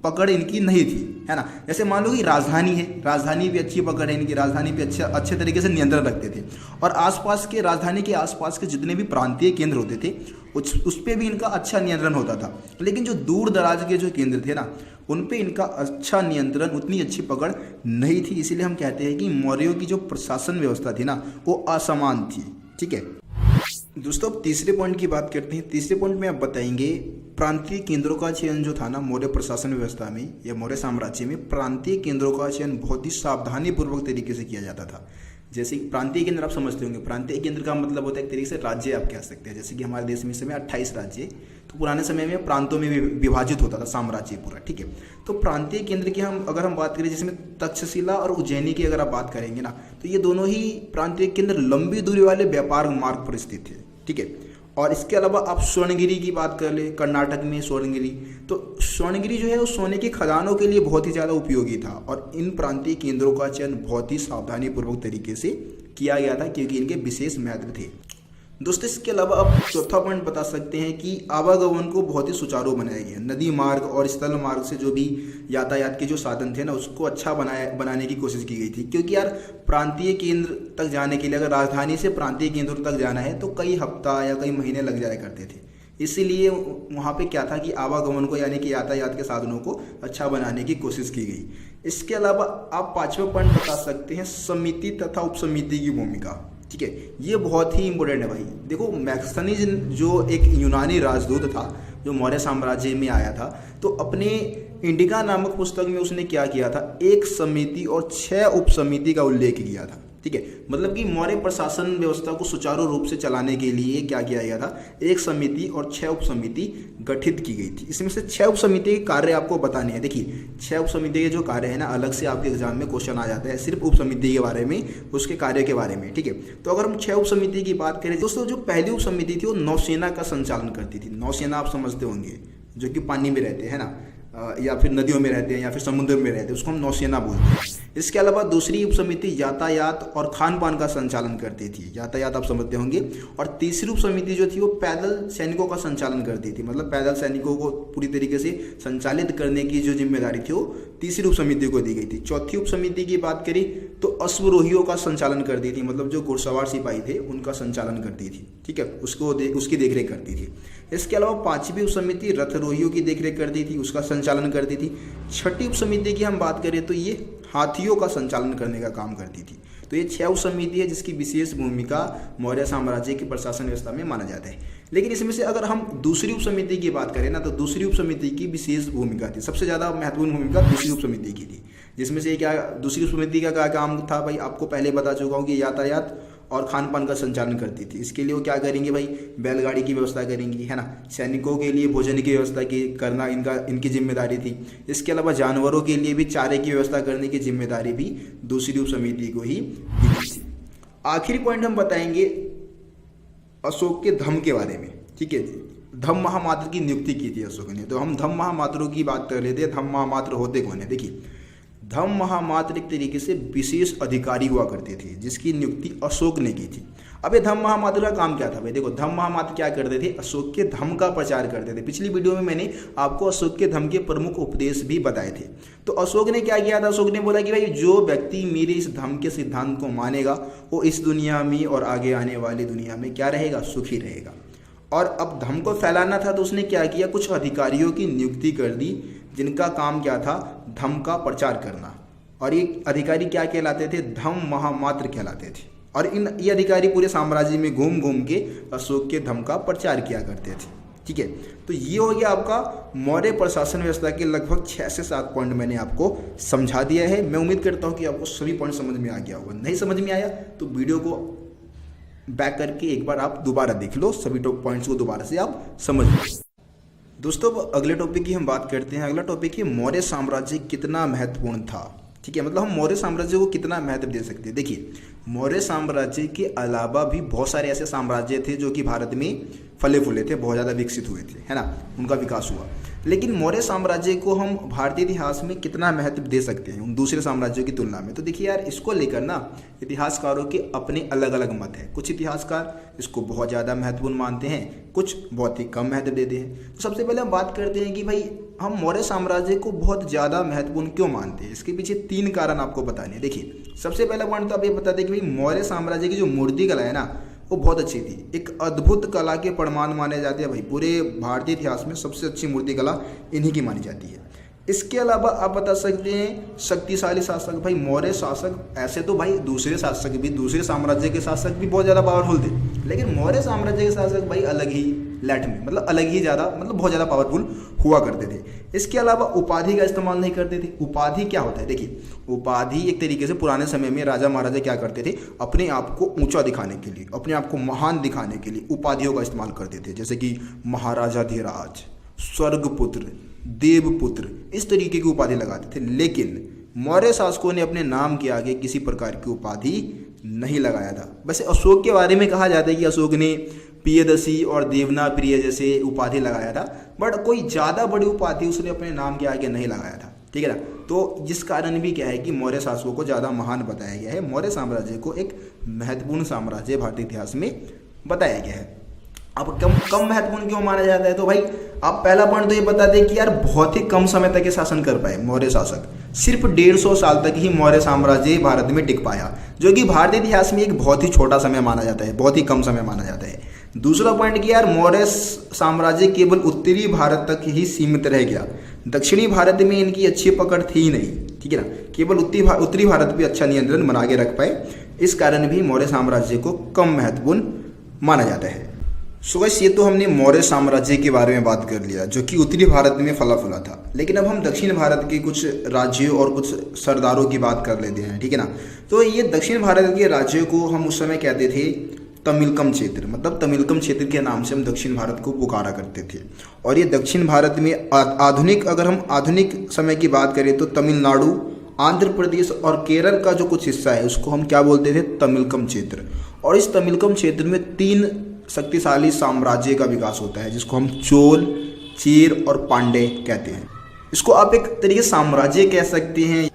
Speaker 1: पकड़ इनकी नहीं थी, है ना। जैसे मान लो कि राजधानी है, राजधानी भी अच्छी पकड़ है इनकी, राजधानी पे अच्छे तरीके से नियंत्रण रखते थे। और आसपास के राजधानी के आसपास के जितने भी प्रांतीय केंद्र होते थे उस पर भी इनका अच्छा नियंत्रण होता था। लेकिन जो दूर दराज के जो केंद्र थे ना उन पे इनका अच्छा नियंत्रण, उतनी अच्छी पकड़ नहीं थी। इसीलिए हम कहते हैं कि मौर्यों की जो प्रशासन व्यवस्था थी ना वो असमान थी। ठीक है दोस्तों, अब तीसरे पॉइंट की बात करते हैं। तीसरे पॉइंट में आप बताएंगे प्रांतीय केंद्रों का चयन जो था ना मौर्य प्रशासन व्यवस्था में या मौर्य साम्राज्य में, प्रांतीय केंद्रों का चयन बहुत ही सावधानी पूर्वक तरीके से किया जाता था। जैसे प्रांतीय केंद्र आप समझते होंगे, प्रांतीय केंद्र का मतलब होता है एक तरीके से राज्य आप कह सकते हैं। जैसे कि हमारे देश में इस समय 28 राज्य, तो पुराने समय में प्रांतों में विभाजित होता था साम्राज्य पूरा। ठीक है, तो प्रांतीय केंद्र की अगर हम बात करें, जिसमें तक्षशिला और उज्जैनी की अगर आप बात करेंगे ना तो ये दोनों ही प्रांतीय केंद्र लंबी दूरी वाले व्यापार मार्ग पर स्थित थे। ठीक है, और इसके अलावा आप स्वर्णगिरी की बात कर ले, कर्नाटक में स्वर्णगिरी, तो स्वर्णगिरी जो है वो सोने की खदानों के लिए बहुत ही ज़्यादा उपयोगी था। और इन प्रांतीय केंद्रों का चयन बहुत ही सावधानीपूर्वक तरीके से किया गया था क्योंकि इनके विशेष महत्व थे। दोस्तों, इसके अलावा आप चौथा पॉइंट बता सकते हैं कि आवागमन को बहुत ही सुचारू बनाया गया। नदी मार्ग और स्थल मार्ग से जो भी यातायात के जो साधन थे ना उसको अच्छा बनाने की कोशिश की गई थी। क्योंकि यार प्रांतीय केंद्र तक जाने के लिए, अगर राजधानी से प्रांतीय केंद्र तक जाना है तो कई हफ्ता या कई महीने लग जाया करते थे। इसीलिए वहाँ पे क्या था कि आवागमन को यानी कि यातायात के साधनों को अच्छा बनाने की कोशिश की गई। इसके अलावा आप 5वां पॉइंट बता सकते हैं समिति तथा उपसमिति की भूमिका। ठीक है, ये बहुत ही इंपॉर्टेंट है भाई। देखो, मैक्सनीज जो एक यूनानी राजदूत था जो मौर्य साम्राज्य में आया था, तो अपने इंडिका नामक पुस्तक में उसने क्या किया था, 1 समिति और 6 उपसमिति का उल्लेख किया था। ठीक है, मतलब कि मौर्य प्रशासन व्यवस्था को सुचारू रूप से चलाने के लिए क्या किया गया था, 1 समिति और 6 उपसमिति गठित की गई थी। इसमें से 6 उपसमिति के कार्य आपको बताने हैं। देखिए, 6 उपसमिति के जो कार्य है ना अलग से आपके एग्जाम में क्वेश्चन आ जाता है सिर्फ उपसमिति के बारे में, उसके कार्य के बारे में। ठीक है, तो अगर हम 6 उपसमिति की बात करें दोस्तों, जो पहली उपसमिति थी वो नौसेना का संचालन करती थी। नौसेना आप समझते होंगे, जो कि पानी में रहते हैं ना, या फिर नदियों में रहते हैं या फिर समुद्र में रहते हैं, उसको हम नौसेना बोलते हैं। इसके अलावा दूसरी उपसमिति यातायात और खान पान का संचालन करती थी, यातायात आप समझते होंगे। और तीसरी उपसमिति जो थी वो पैदल सैनिकों का संचालन करती थी, मतलब पैदल सैनिकों को पूरी तरीके से संचालित करने की जो जिम्मेदारी थी वो तीसरी उपसमिति को दी गई थी। चौथी उपसमिति की बात करी तो अश्वरोहियों का संचालन करती थी, मतलब जो घुड़सवार सिपाही थे उनका संचालन करती थी। ठीक है, उसकी देखरेख करती थी। इसके अलावा 5वीं उपसमिति रथरोहियों की देखरेख करती थी, उसका संचालन करती थी। 6ठी उपसमिति की हम बात करें तो ये हाथियों का संचालन करने का काम करती थी। तो ये 6 उपसमिति है जिसकी विशेष भूमिका मौर्य साम्राज्य की प्रशासन व्यवस्था में माना जाता है। लेकिन इसमें से अगर हम दूसरी उपसमिति की बात करें ना, तो दूसरी उपसमिति की विशेष भूमिका थी, सबसे ज़्यादा महत्वपूर्ण भूमिका दूसरी उपसमिति की थी। जिसमें से क्या दूसरी उपसमिति का क्या काम था भाई, आपको पहले बता चुका हूँ कि यातायात और खान पान का संचालन करती थी। इसके लिए वो क्या करेंगे भाई, बैलगाड़ी की व्यवस्था करेंगी, है ना। सैनिकों के लिए भोजन की व्यवस्था करना इनकी जिम्मेदारी थी। इसके अलावा जानवरों के लिए भी चारे की व्यवस्था करने की जिम्मेदारी भी दूसरी उपसमिति को ही दी थी। आखिरी पॉइंट हम बताएंगे अशोक के धम्म के बारे में, ठीक है। धम्म महामात्र की नियुक्ति की थी अशोक ने, तो हम धम्म महामात्रों की बात कर लेते हैं। धम्म महामात्र होते कौन है, देखिए धम्म महामात्र एक तरीके से विशेष अधिकारी हुआ करते थे जिसकी नियुक्ति अशोक ने की थी। अब ये धम्म महामात्र का काम क्या था भाई, देखो धम्म महामात्र क्या करते थे, अशोक के धम्म का प्रचार करते थे। पिछली वीडियो में मैंने आपको अशोक के धम्म के प्रमुख उपदेश भी बताए थे। तो अशोक ने क्या किया था, अशोक ने बोला कि भाई जो व्यक्ति मेरे इस धम्म के सिद्धांत को मानेगा वो इस दुनिया में और आगे आने वाली दुनिया में क्या रहेगा, सुखी रहेगा। और अब धम्म को फैलाना था तो उसने क्या किया, कुछ अधिकारियों की नियुक्ति कर दी जिनका काम क्या था, धम्म का प्रचार करना। और ये अधिकारी क्या कहलाते थे, धम्म महामात्र कहलाते थे। और ये अधिकारी पूरे साम्राज्य में घूम घूम के अशोक के धम्म का प्रचार किया करते थे, ठीक है। तो ये हो गया आपका मौर्य प्रशासन व्यवस्था के लगभग 6 से 7 पॉइंट मैंने आपको समझा दिया है। मैं उम्मीद करता हूँ कि आपको सभी पॉइंट समझ में आ गया होगा। नहीं समझ में आया तो वीडियो को बैक करके एक बार आप दोबारा देख लो, सभी पॉइंट्स को दोबारा से आप समझ लो। दोस्तों अगले टॉपिक की हम बात करते हैं। अगला टॉपिक है मौर्य साम्राज्य कितना महत्वपूर्ण था, ठीक है। मतलब हम मौर्य साम्राज्य को कितना महत्व दे सकते हैं। देखिए मौर्य साम्राज्य के अलावा भी बहुत सारे ऐसे साम्राज्य थे जो कि भारत में फले फूले थे, बहुत ज़्यादा विकसित हुए थे, है ना, उनका विकास हुआ। लेकिन मौर्य साम्राज्य को हम भारतीय इतिहास में कितना महत्व दे सकते हैं उन दूसरे साम्राज्यों की तुलना में, तो देखिए यार इसको लेकर ना इतिहासकारों के अपने अलग अलग मत हैं। कुछ इतिहासकार इसको बहुत ज़्यादा महत्वपूर्ण मानते हैं, कुछ बहुत ही कम महत्व देते हैं। तो सबसे पहले हम बात करते हैं कि भाई हम मौर्य साम्राज्य को बहुत ज़्यादा महत्वपूर्ण क्यों मानते हैं। इसके पीछे 3 कारण आपको बताने हैं। देखिए सबसे पहला पॉइंट तो आप ये बताते हैं कि भाई मौर्य साम्राज्य की जो मूर्ति कला है ना वो बहुत अच्छी थी, एक अद्भुत कला के प्रमाण माने जाते हैं भाई। पूरे भारतीय इतिहास में सबसे अच्छी मूर्ति कला इन्हीं की मानी जाती है। इसके अलावा आप बता सकते हैं शक्तिशाली शासक। भाई मौर्य शासक ऐसे तो भाई दूसरे शासक भी, दूसरे साम्राज्य के शासक भी बहुत ज़्यादा पावरफुल थे, लेकिन मौर्य साम्राज्य के शासक भाई अलग ही लैट में, मतलब अलग ही ज़्यादा, मतलब बहुत ज़्यादा पावरफुल हुआ करते थे। इसके अलावा उपाधि का इस्तेमाल नहीं करते थे। उपाधि क्या होता है, देखिए उपाधि एक तरीके से पुराने समय में राजा महाराजा क्या करते थे, अपने आप को ऊंचा दिखाने के लिए, अपने आप को महान दिखाने के लिए उपाधियों का इस्तेमाल करते थे। जैसे कि महाराजाधिराज, स्वर्गपुत्र, देवपुत्र, इस तरीके की उपाधि लगाते थे। लेकिन मौर्य शासकों ने अपने नाम के आगे किसी प्रकार की उपाधि नहीं लगाया था। वैसे अशोक के बारे में कहा जाता है कि अशोक ने प्रियदर्शी और देवना प्रिय जैसे उपाधि लगाया था, बट कोई ज़्यादा बड़ी उपाधि उसने अपने नाम के आगे नहीं लगाया था, ठीक है ना। तो जिस कारण भी क्या है कि मौर्य शासकों को ज़्यादा महान बताया गया है, मौर्य साम्राज्य को एक महत्वपूर्ण साम्राज्य भारतीय इतिहास में बताया गया है। अब कम महत्वपूर्ण क्यों माना जाता है, तो भाई आप पहला पॉइंट तो ये बता दें कि यार बहुत ही कम समय तक ये शासन कर पाए मौर्य शासक। सिर्फ 150 साल तक ही मौर्य साम्राज्य भारत में टिक पाया, जो कि भारतीय इतिहास में एक बहुत ही छोटा समय माना जाता है, बहुत ही कम समय माना जाता है। दूसरा पॉइंट कि यार मौर्य साम्राज्य केवल उत्तरी भारत तक ही सीमित रह गया, दक्षिणी भारत में इनकी अच्छी पकड़ थी ही नहीं, ठीक है ना। केवल उत्तरी भारत पे अच्छा नियंत्रण बना के रख पाए, इस कारण भी मौर्य साम्राज्य को कम महत्वपूर्ण माना जाता है। सो गाइस ये तो हमने मौर्य साम्राज्य के बारे में बात कर लिया जो कि उत्तरी भारत में फला फूला था। लेकिन अब हम दक्षिण भारत के कुछ राज्यों और कुछ सरदारों की बात कर लेते हैं, ठीक है ना। तो ये दक्षिण भारत के राज्यों को हम उस समय कहते थे तमिलकम क्षेत्र, मतलब तमिलकम क्षेत्र के नाम से हम दक्षिण भारत को पुकारा करते थे। और ये दक्षिण भारत में अगर हम आधुनिक समय की बात करें तो तमिलनाडु, आंध्र प्रदेश और केरल का जो कुछ हिस्सा है उसको हम क्या बोलते थे, तमिलकम क्षेत्र। और इस तमिलकम क्षेत्र में 3 शक्तिशाली साम्राज्य का विकास होता है जिसको हम चोल, चेर और पांडे कहते हैं। इसको आप एक तरीके साम्राज्य कह सकते हैं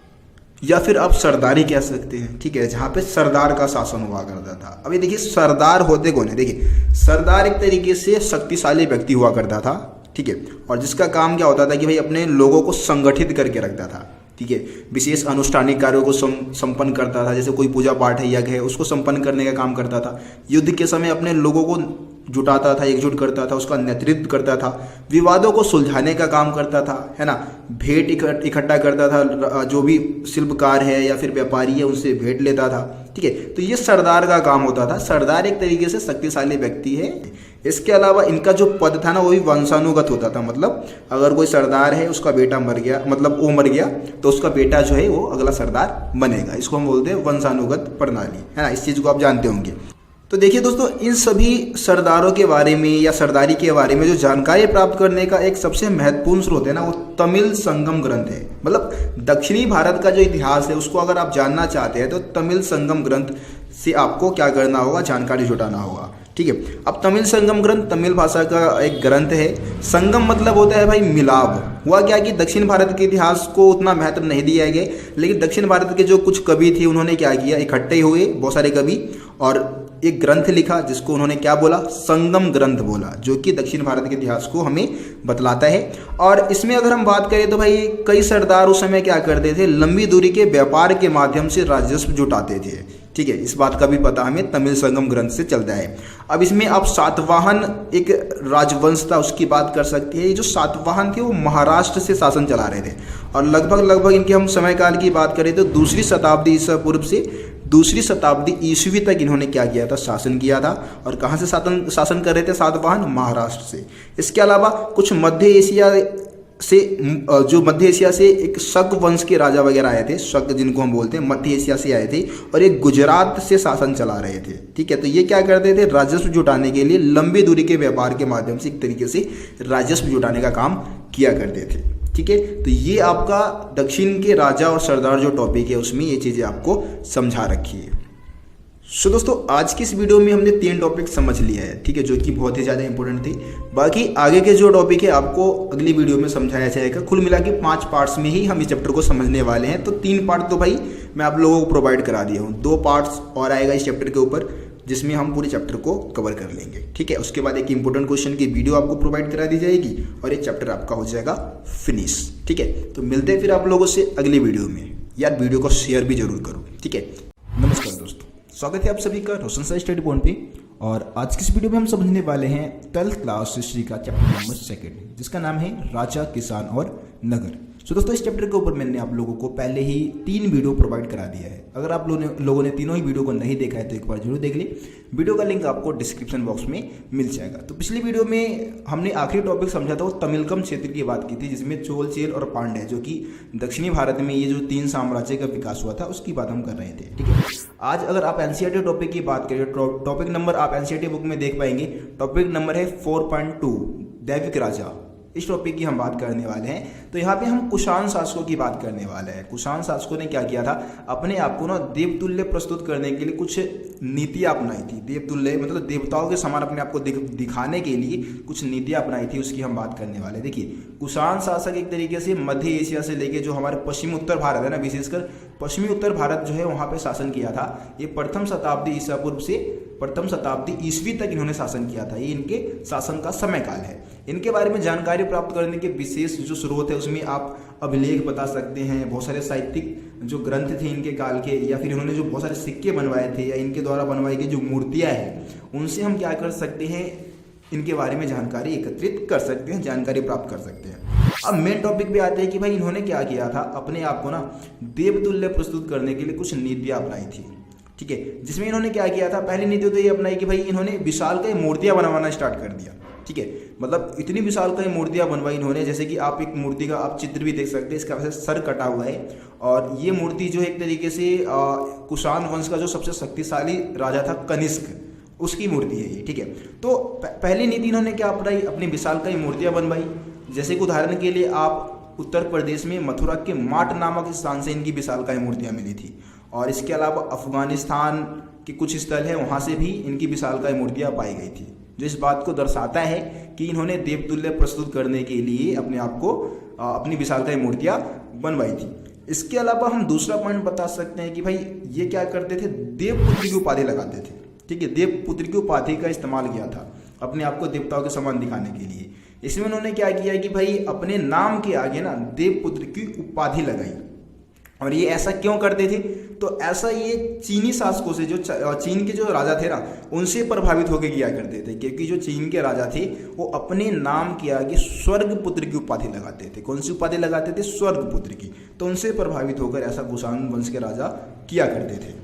Speaker 1: या फिर आप सरदारी कह सकते हैं, ठीक है, जहाँ पे सरदार का शासन हुआ करता था। अभी देखिए सरदार होते कौन है, देखिए सरदार एक तरीके से शक्तिशाली व्यक्ति हुआ करता था, ठीक है, और जिसका काम क्या होता था कि भाई अपने लोगों को संगठित करके रखता था, ठीक है, विशेष अनुष्ठानिक कार्यों को संपन्न करता था। जैसे कोई पूजा पाठ है, यज्ञ है, उसको संपन्न करने का काम करता था। युद्ध के समय अपने लोगों को जुटाता था, एकजुट करता था, उसका नेतृत्व करता था, विवादों को सुलझाने का काम करता था, है ना, भेंट इकट्ठा करता था, जो भी शिल्पकार है या फिर व्यापारी है उनसे भेंट लेता था, ठीक है। तो ये सरदार का काम होता था। सरदार एक तरीके से शक्तिशाली व्यक्ति है। इसके अलावा इनका जो पद था ना वो भी वंशानुगत होता था। मतलब अगर कोई सरदार है, उसका बेटा मर गया, मतलब वो मर गया, तो उसका बेटा जो है वो अगला सरदार बनेगा। इसको हम बोलते हैं वंशानुगत प्रणाली, है ना। इस चीज़ को आप जानते होंगे। तो देखिए दोस्तों, इन सभी सरदारों के बारे में या सरदारी के बारे में जो जानकारी प्राप्त करने का एक सबसे महत्वपूर्ण स्रोत है ना, वो तमिल संगम ग्रंथ है। मतलब दक्षिणी भारत का जो इतिहास है उसको अगर आप जानना चाहते हैं तो तमिल संगम ग्रंथ से आपको क्या करना होगा, जानकारी जुटाना होगा। ठीक है। अब तमिल संगम ग्रंथ तमिल भाषा का एक ग्रंथ है। संगम मतलब होता है भाई मिलाप। हुआ क्या कि दक्षिण भारत के इतिहास को उतना महत्व नहीं दिया गया, लेकिन दक्षिण भारत के जो कुछ कवि थे उन्होंने क्या किया, इकट्ठे हुए बहुत सारे कवि और एक ग्रंथ लिखा जिसको उन्होंने क्या बोला, संगम ग्रंथ बोला, जो कि दक्षिण भारत के इतिहास को हमें बतलाता है। और इसमें अगर हम बात करें तो भाई कई सरदार उस समय क्या करते थे, लंबी दूरी के व्यापार के माध्यम से राजस्व जुटाते थे। ठीक है, इस बात का भी पता हमें तमिल संगम ग्रंथ से चलता है। अब इसमें आप सातवाहन एक राजवंश था उसकी बात कर सकते हैं। ये जो सातवाहन थे वो महाराष्ट्र से शासन चला रहे थे और लगभग इनके हम समयकाल की बात करें तो दूसरी शताब्दी ईसा पूर्व से दूसरी शताब्दी ईस्वी तक इन्होंने क्या किया था, शासन किया था। और कहाँ से शासन कर रहे थे सातवाहन, महाराष्ट्र से। इसके अलावा कुछ मध्य एशिया से, जो मध्य एशिया से एक शक वंश के राजा वगैरह आए थे, शक जिनको हम बोलते हैं, मध्य एशिया से आए थे और एक गुजरात से शासन चला रहे थे। ठीक है, तो ये क्या करते थे, राजस्व जुटाने के लिए लंबी दूरी के व्यापार के माध्यम से एक तरीके से राजस्व जुटाने का काम किया करते थे। ठीक है, तो ये आपका दक्षिण के राजा और सरदार जो टॉपिक है उसमें ये चीज़ें आपको समझा रखी है। सो दोस्तों, आज की इस वीडियो में हमने 3 टॉपिक समझ लिया है। ठीक है, जो कि बहुत ही ज़्यादा इंपॉर्टेंट थी। बाकी आगे के जो टॉपिक है आपको अगली वीडियो में समझाया जाएगा। कुल मिला के 5 पार्ट्स में ही हम इस चैप्टर को समझने वाले हैं। तो 3 पार्ट तो भाई मैं आप लोगों को प्रोवाइड करा दिया हूँ। 2 पार्ट्स और आएगा इस चैप्टर के ऊपर जिसमें हम पूरे चैप्टर को कवर कर लेंगे। ठीक है, उसके बाद एक इंपॉर्टेंट क्वेश्चन की वीडियो आपको प्रोवाइड करा दी जाएगी और ये चैप्टर आपका हो जाएगा फिनिश। ठीक है, तो मिलते हैं फिर आप लोगों से अगली वीडियो में। यार वीडियो को शेयर भी जरूर करो। ठीक है, नमस्कार दोस्तों, स्वागत है आप सभी का रोशन सर स्टडी पॉइंट पे। और आज की इस वीडियो में हम समझने वाले हैं 12th क्लास हिस्ट्री का चैप्टर नंबर 2 जिसका नाम है राजा, किसान और नगर। तो दोस्तों, इस चैप्टर के ऊपर मैंने आप लोगों को पहले ही 3 वीडियो प्रोवाइड करा दिया है। अगर आप लोगों ने तीनों ही वीडियो को नहीं देखा है तो एक बार जरूर देख ले। वीडियो का लिंक आपको डिस्क्रिप्शन बॉक्स में मिल जाएगा। तो पिछली वीडियो में हमने आखिरी टॉपिक समझा था, वो तमिलकम क्षेत्र की बात की थी जिसमें चोल, चेल और पांड्य जो कि दक्षिणी भारत में ये जो 3 साम्राज्य का विकास हुआ था उसकी बात हम कर रहे थे। ठीक है, आज अगर आप एनसीईआरटी टॉपिक की बात करें, टॉपिक नंबर आप एनसीईआरटी बुक में देख पाएंगे। टॉपिक नंबर है 4.2 दैविक राजा। इस टॉपिक की हम बात करने वाले हैं। तो यहाँ पे हम कुषाण शासकों की बात करने वाले हैं। कुषाण शासकों ने क्या किया था, अपने आप को ना देवतुल्य प्रस्तुत करने के लिए कुछ नीतियाँ अपनाई थी। देवतुल्य मतलब देवताओं के समान अपने आप को दिखाने के लिए कुछ नीतियाँ अपनाई थी, उसकी हम बात करने वाले हैं। देखिए, कुषाण शासक एक तरीके से मध्य एशिया से लेके जो हमारे पश्चिमी उत्तर भारत है ना, विशेषकर पश्चिमी उत्तर भारत जो है वहाँ पे शासन किया था। ये प्रथम शताब्दी ईसा पूर्व से प्रथम शताब्दी ईस्वी तक इन्होंने शासन किया था। ये इनके शासन का समय काल है। इनके बारे में जानकारी प्राप्त करने के विशेष जो स्रोत है उसमें आप अभिलेख बता सकते हैं, बहुत सारे साहित्यिक जो ग्रंथ थे इनके काल के, या फिर इन्होंने जो बहुत सारे सिक्के बनवाए थे या इनके द्वारा बनवाई गई जो मूर्तियाँ हैं उनसे हम क्या कर सकते हैं, इनके बारे में जानकारी एकत्रित कर सकते हैं, जानकारी प्राप्त कर सकते हैं। अब मेन टॉपिक पे आते हैं कि भाई इन्होंने क्या किया था, अपने आप को ना देवतुल्य प्रस्तुत करने के लिए कुछ नीतियाँ अपनाई थी। ठीक है, जिसमें इन्होंने क्या किया था, पहली नीति तो ये अपनाई कि भाई इन्होंने विशालकाय मूर्तियां बनवाना स्टार्ट कर दिया। ठीक है, मतलब इतनी विशालकाय मूर्तियां बनवाई इन्होंने, जैसे कि आप एक मूर्ति का आप चित्र भी देख सकते हैं, इसका वैसे सर कटा हुआ है। और ये मूर्ति जो एक तरीके से कुषाण वंश का जो सबसे शक्तिशाली राजा था कनिष्क, उसकी मूर्ति है ये। ठीक है, तो पहली नीति इन्होंने क्या अपनाई, अपनी विशालकाय मूर्तियाँ बनवाई। जैसे कि उदाहरण के लिए आप उत्तर प्रदेश में मथुरा के माट नामक स्थान से इनकी विशालकाय मूर्तियाँ मिली थी। और इसके अलावा अफगानिस्तान के कुछ स्थल है वहाँ से भी इनकी विशालकाय मूर्तियाँ पाई गई थी, जो इस बात को दर्शाता है कि इन्होंने देवतुल्य प्रस्तुत करने के लिए अपने आप को अपनी विशालकाय मूर्तियाँ बनवाई थी। इसके अलावा हम दूसरा पॉइंट बता सकते हैं कि भाई ये क्या करते थे, देवपुत्र की उपाधि लगाते थे। ठीक है, देवपुत्र की उपाधि का इस्तेमाल किया था अपने आप को देवताओं के समान दिखाने के लिए। इसमें उन्होंने क्या किया कि भाई अपने नाम के आगे ना देवपुत्र की उपाधि लगाई। और ये ऐसा क्यों करते थे, तो ऐसा ये चीनी शासकों से, जो चीन के जो राजा थे ना उनसे प्रभावित होकर किया करते थे, क्योंकि जो चीन के राजा थे वो अपने नाम के आगे स्वर्गपुत्र की उपाधि लगाते थे। कौन सी उपाधि लगाते थे, स्वर्गपुत्र की। तो उनसे प्रभावित होकर ऐसा कुषाण वंश के राजा किया करते थे।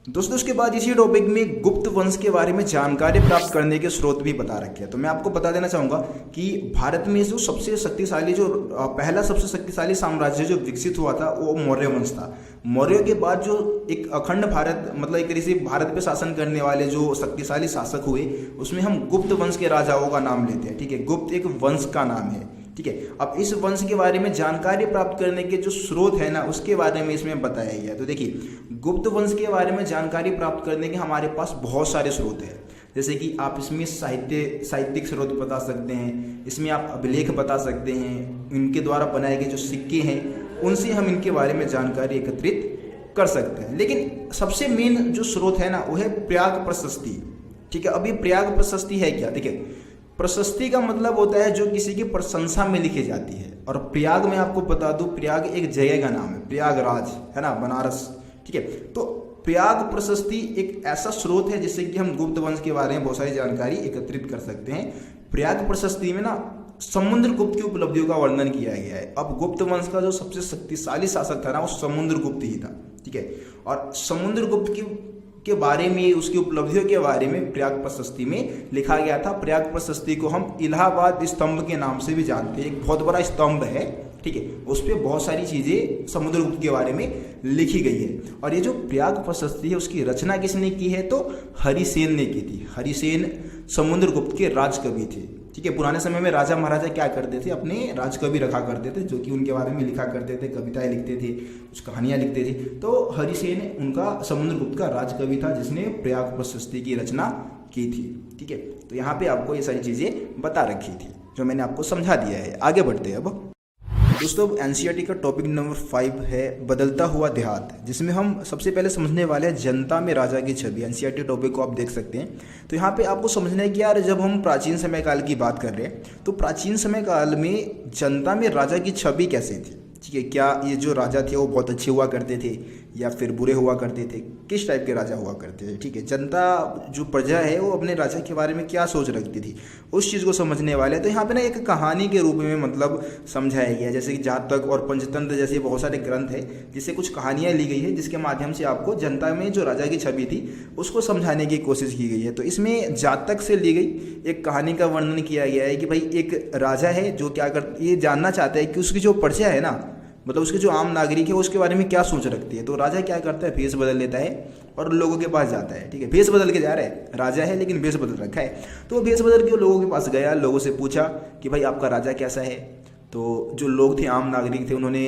Speaker 1: दोस्तों उसके बाद इसी टॉपिक में गुप्त वंश के बारे में जानकारी प्राप्त करने के स्रोत भी बता रखे हैं। तो मैं आपको बता देना चाहूंगा कि भारत में जो सबसे शक्तिशाली जो पहला सबसे शक्तिशाली साम्राज्य जो विकसित हुआ था वो मौर्य वंश था। मौर्य के बाद जो एक अखंड भारत मतलब एक तरीके से भारत पे शासन करने वाले जो शक्तिशाली शासक हुए उसमें हम गुप्त वंश के राजाओं का नाम लेते हैं। ठीक है, गुप्त एक वंश का नाम है। ठीक है, अब इस वंश के बारे में जानकारी प्राप्त करने के जो स्रोत है ना उसके बारे में इसमें बताया गया। तो देखिए गुप्त वंश के बारे में जानकारी प्राप्त करने के हमारे पास बहुत सारे स्रोत हैं। जैसे कि आप इसमें साहित्यिक स्रोत बता सकते हैं, इसमें आप अभिलेख बता सकते हैं, इनके द्वारा बनाए गए जो सिक्के हैं उनसे हम इनके बारे में जानकारी एकत्रित कर सकते हैं। लेकिन सबसे मेन जो स्रोत है ना वो है प्रयाग प्रशस्ति। ठीक है, अब ये प्रयाग प्रशस्ति है क्या? देखिए प्रशस्ति का मतलब होता है जो किसी की प्रशंसा में लिखी जाती है, और प्रयाग में आपको बता दूं प्रयाग एक जगह का नाम है, प्रयागराज है ना, बनारस। ठीक है, तो प्रयाग प्रशस्ति एक ऐसा स्रोत है जिससे कि हम गुप्त वंश के बारे में बहुत सारी जानकारी एकत्रित कर सकते हैं। प्रयाग प्रशस्ति में ना समुद्रगुप्त की उपलब्धियों का वर्णन किया गया है। अब गुप्त वंश का जो सबसे शक्तिशाली शासक था ना वो समुद्रगुप्त ही था। ठीक है, और समुद्रगुप्त के बारे में उसकी उपलब्धियों के बारे में प्रयाग प्रशस्ति में लिखा गया था। प्रयाग प्रशस्ति को हम इलाहाबाद स्तंभ के नाम से भी जानते हैं, एक बहुत बड़ा स्तंभ है। ठीक है, उस पर बहुत सारी चीजें समुद्रगुप्त के बारे में लिखी गई है। और ये जो प्रयाग प्रशस्ति है उसकी रचना किसने की है? तो हरिसेन ने की थी। हरिसेन समुद्रगुप्त के राजकवि थे। ठीक है, पुराने समय में राजा महाराजा क्या करते थे, अपने राजकवि रखा करते थे जो कि उनके बारे में लिखा करते थे, कविताएं लिखते थे, कुछ कहानियां लिखते थे। तो हरिसेन उनका समुद्रगुप्त का राजकवि था जिसने प्रयाग प्रशस्ति की रचना की थी। ठीक है, तो यहाँ पे आपको ये सारी चीजें बता रखी थी जो मैंने आपको समझा दिया है। आगे बढ़ते हैं अब दोस्तों। एनसीईआरटी का टॉपिक नंबर 5 है बदलता हुआ देहात, जिसमें हम सबसे पहले समझने वाले हैं जनता में राजा की छवि। एनसीईआरटी टॉपिक को आप देख सकते हैं। तो यहाँ पे आपको समझना है कि यार जब हम प्राचीन समय काल की बात कर रहे हैं तो प्राचीन समय काल में जनता में राजा की छवि कैसे थी? ठीक है, क्या ये जो राजा थे वो बहुत अच्छे हुआ करते थे या फिर बुरे हुआ करते थे? किस टाइप के राजा हुआ करते थे? ठीक है, जनता जो प्रजा है वो अपने राजा के बारे में क्या सोच रखती थी उस चीज़ को समझने वाले हैं। तो यहाँ पे ना एक कहानी के रूप में मतलब समझाया गया, जैसे कि जातक और पंचतंत्र जैसे बहुत सारे ग्रंथ है जिससे कुछ कहानियाँ ली गई है जिसके माध्यम से आपको जनता में जो राजा की छवि थी उसको समझाने की कोशिश की गई है। तो इसमें जातक से ली गई एक कहानी का वर्णन किया गया है कि भाई एक राजा है जो क्या कर ये जानना चाहता है कि उसकी जो प्रजा है ना, मतलब उसके जो आम नागरिक है उसके बारे में क्या सोच रखती है। तो राजा क्या करता है, भेष बदल लेता है और लोगों के पास जाता है। ठीक है, भेष बदल के जा रहा है, राजा है लेकिन भेष बदल रखा है। तो भेष बदल के लोगों के पास गया, लोगों से पूछा कि भाई आपका राजा कैसा है। तो जो लोग थे, आम नागरिक थे, उन्होंने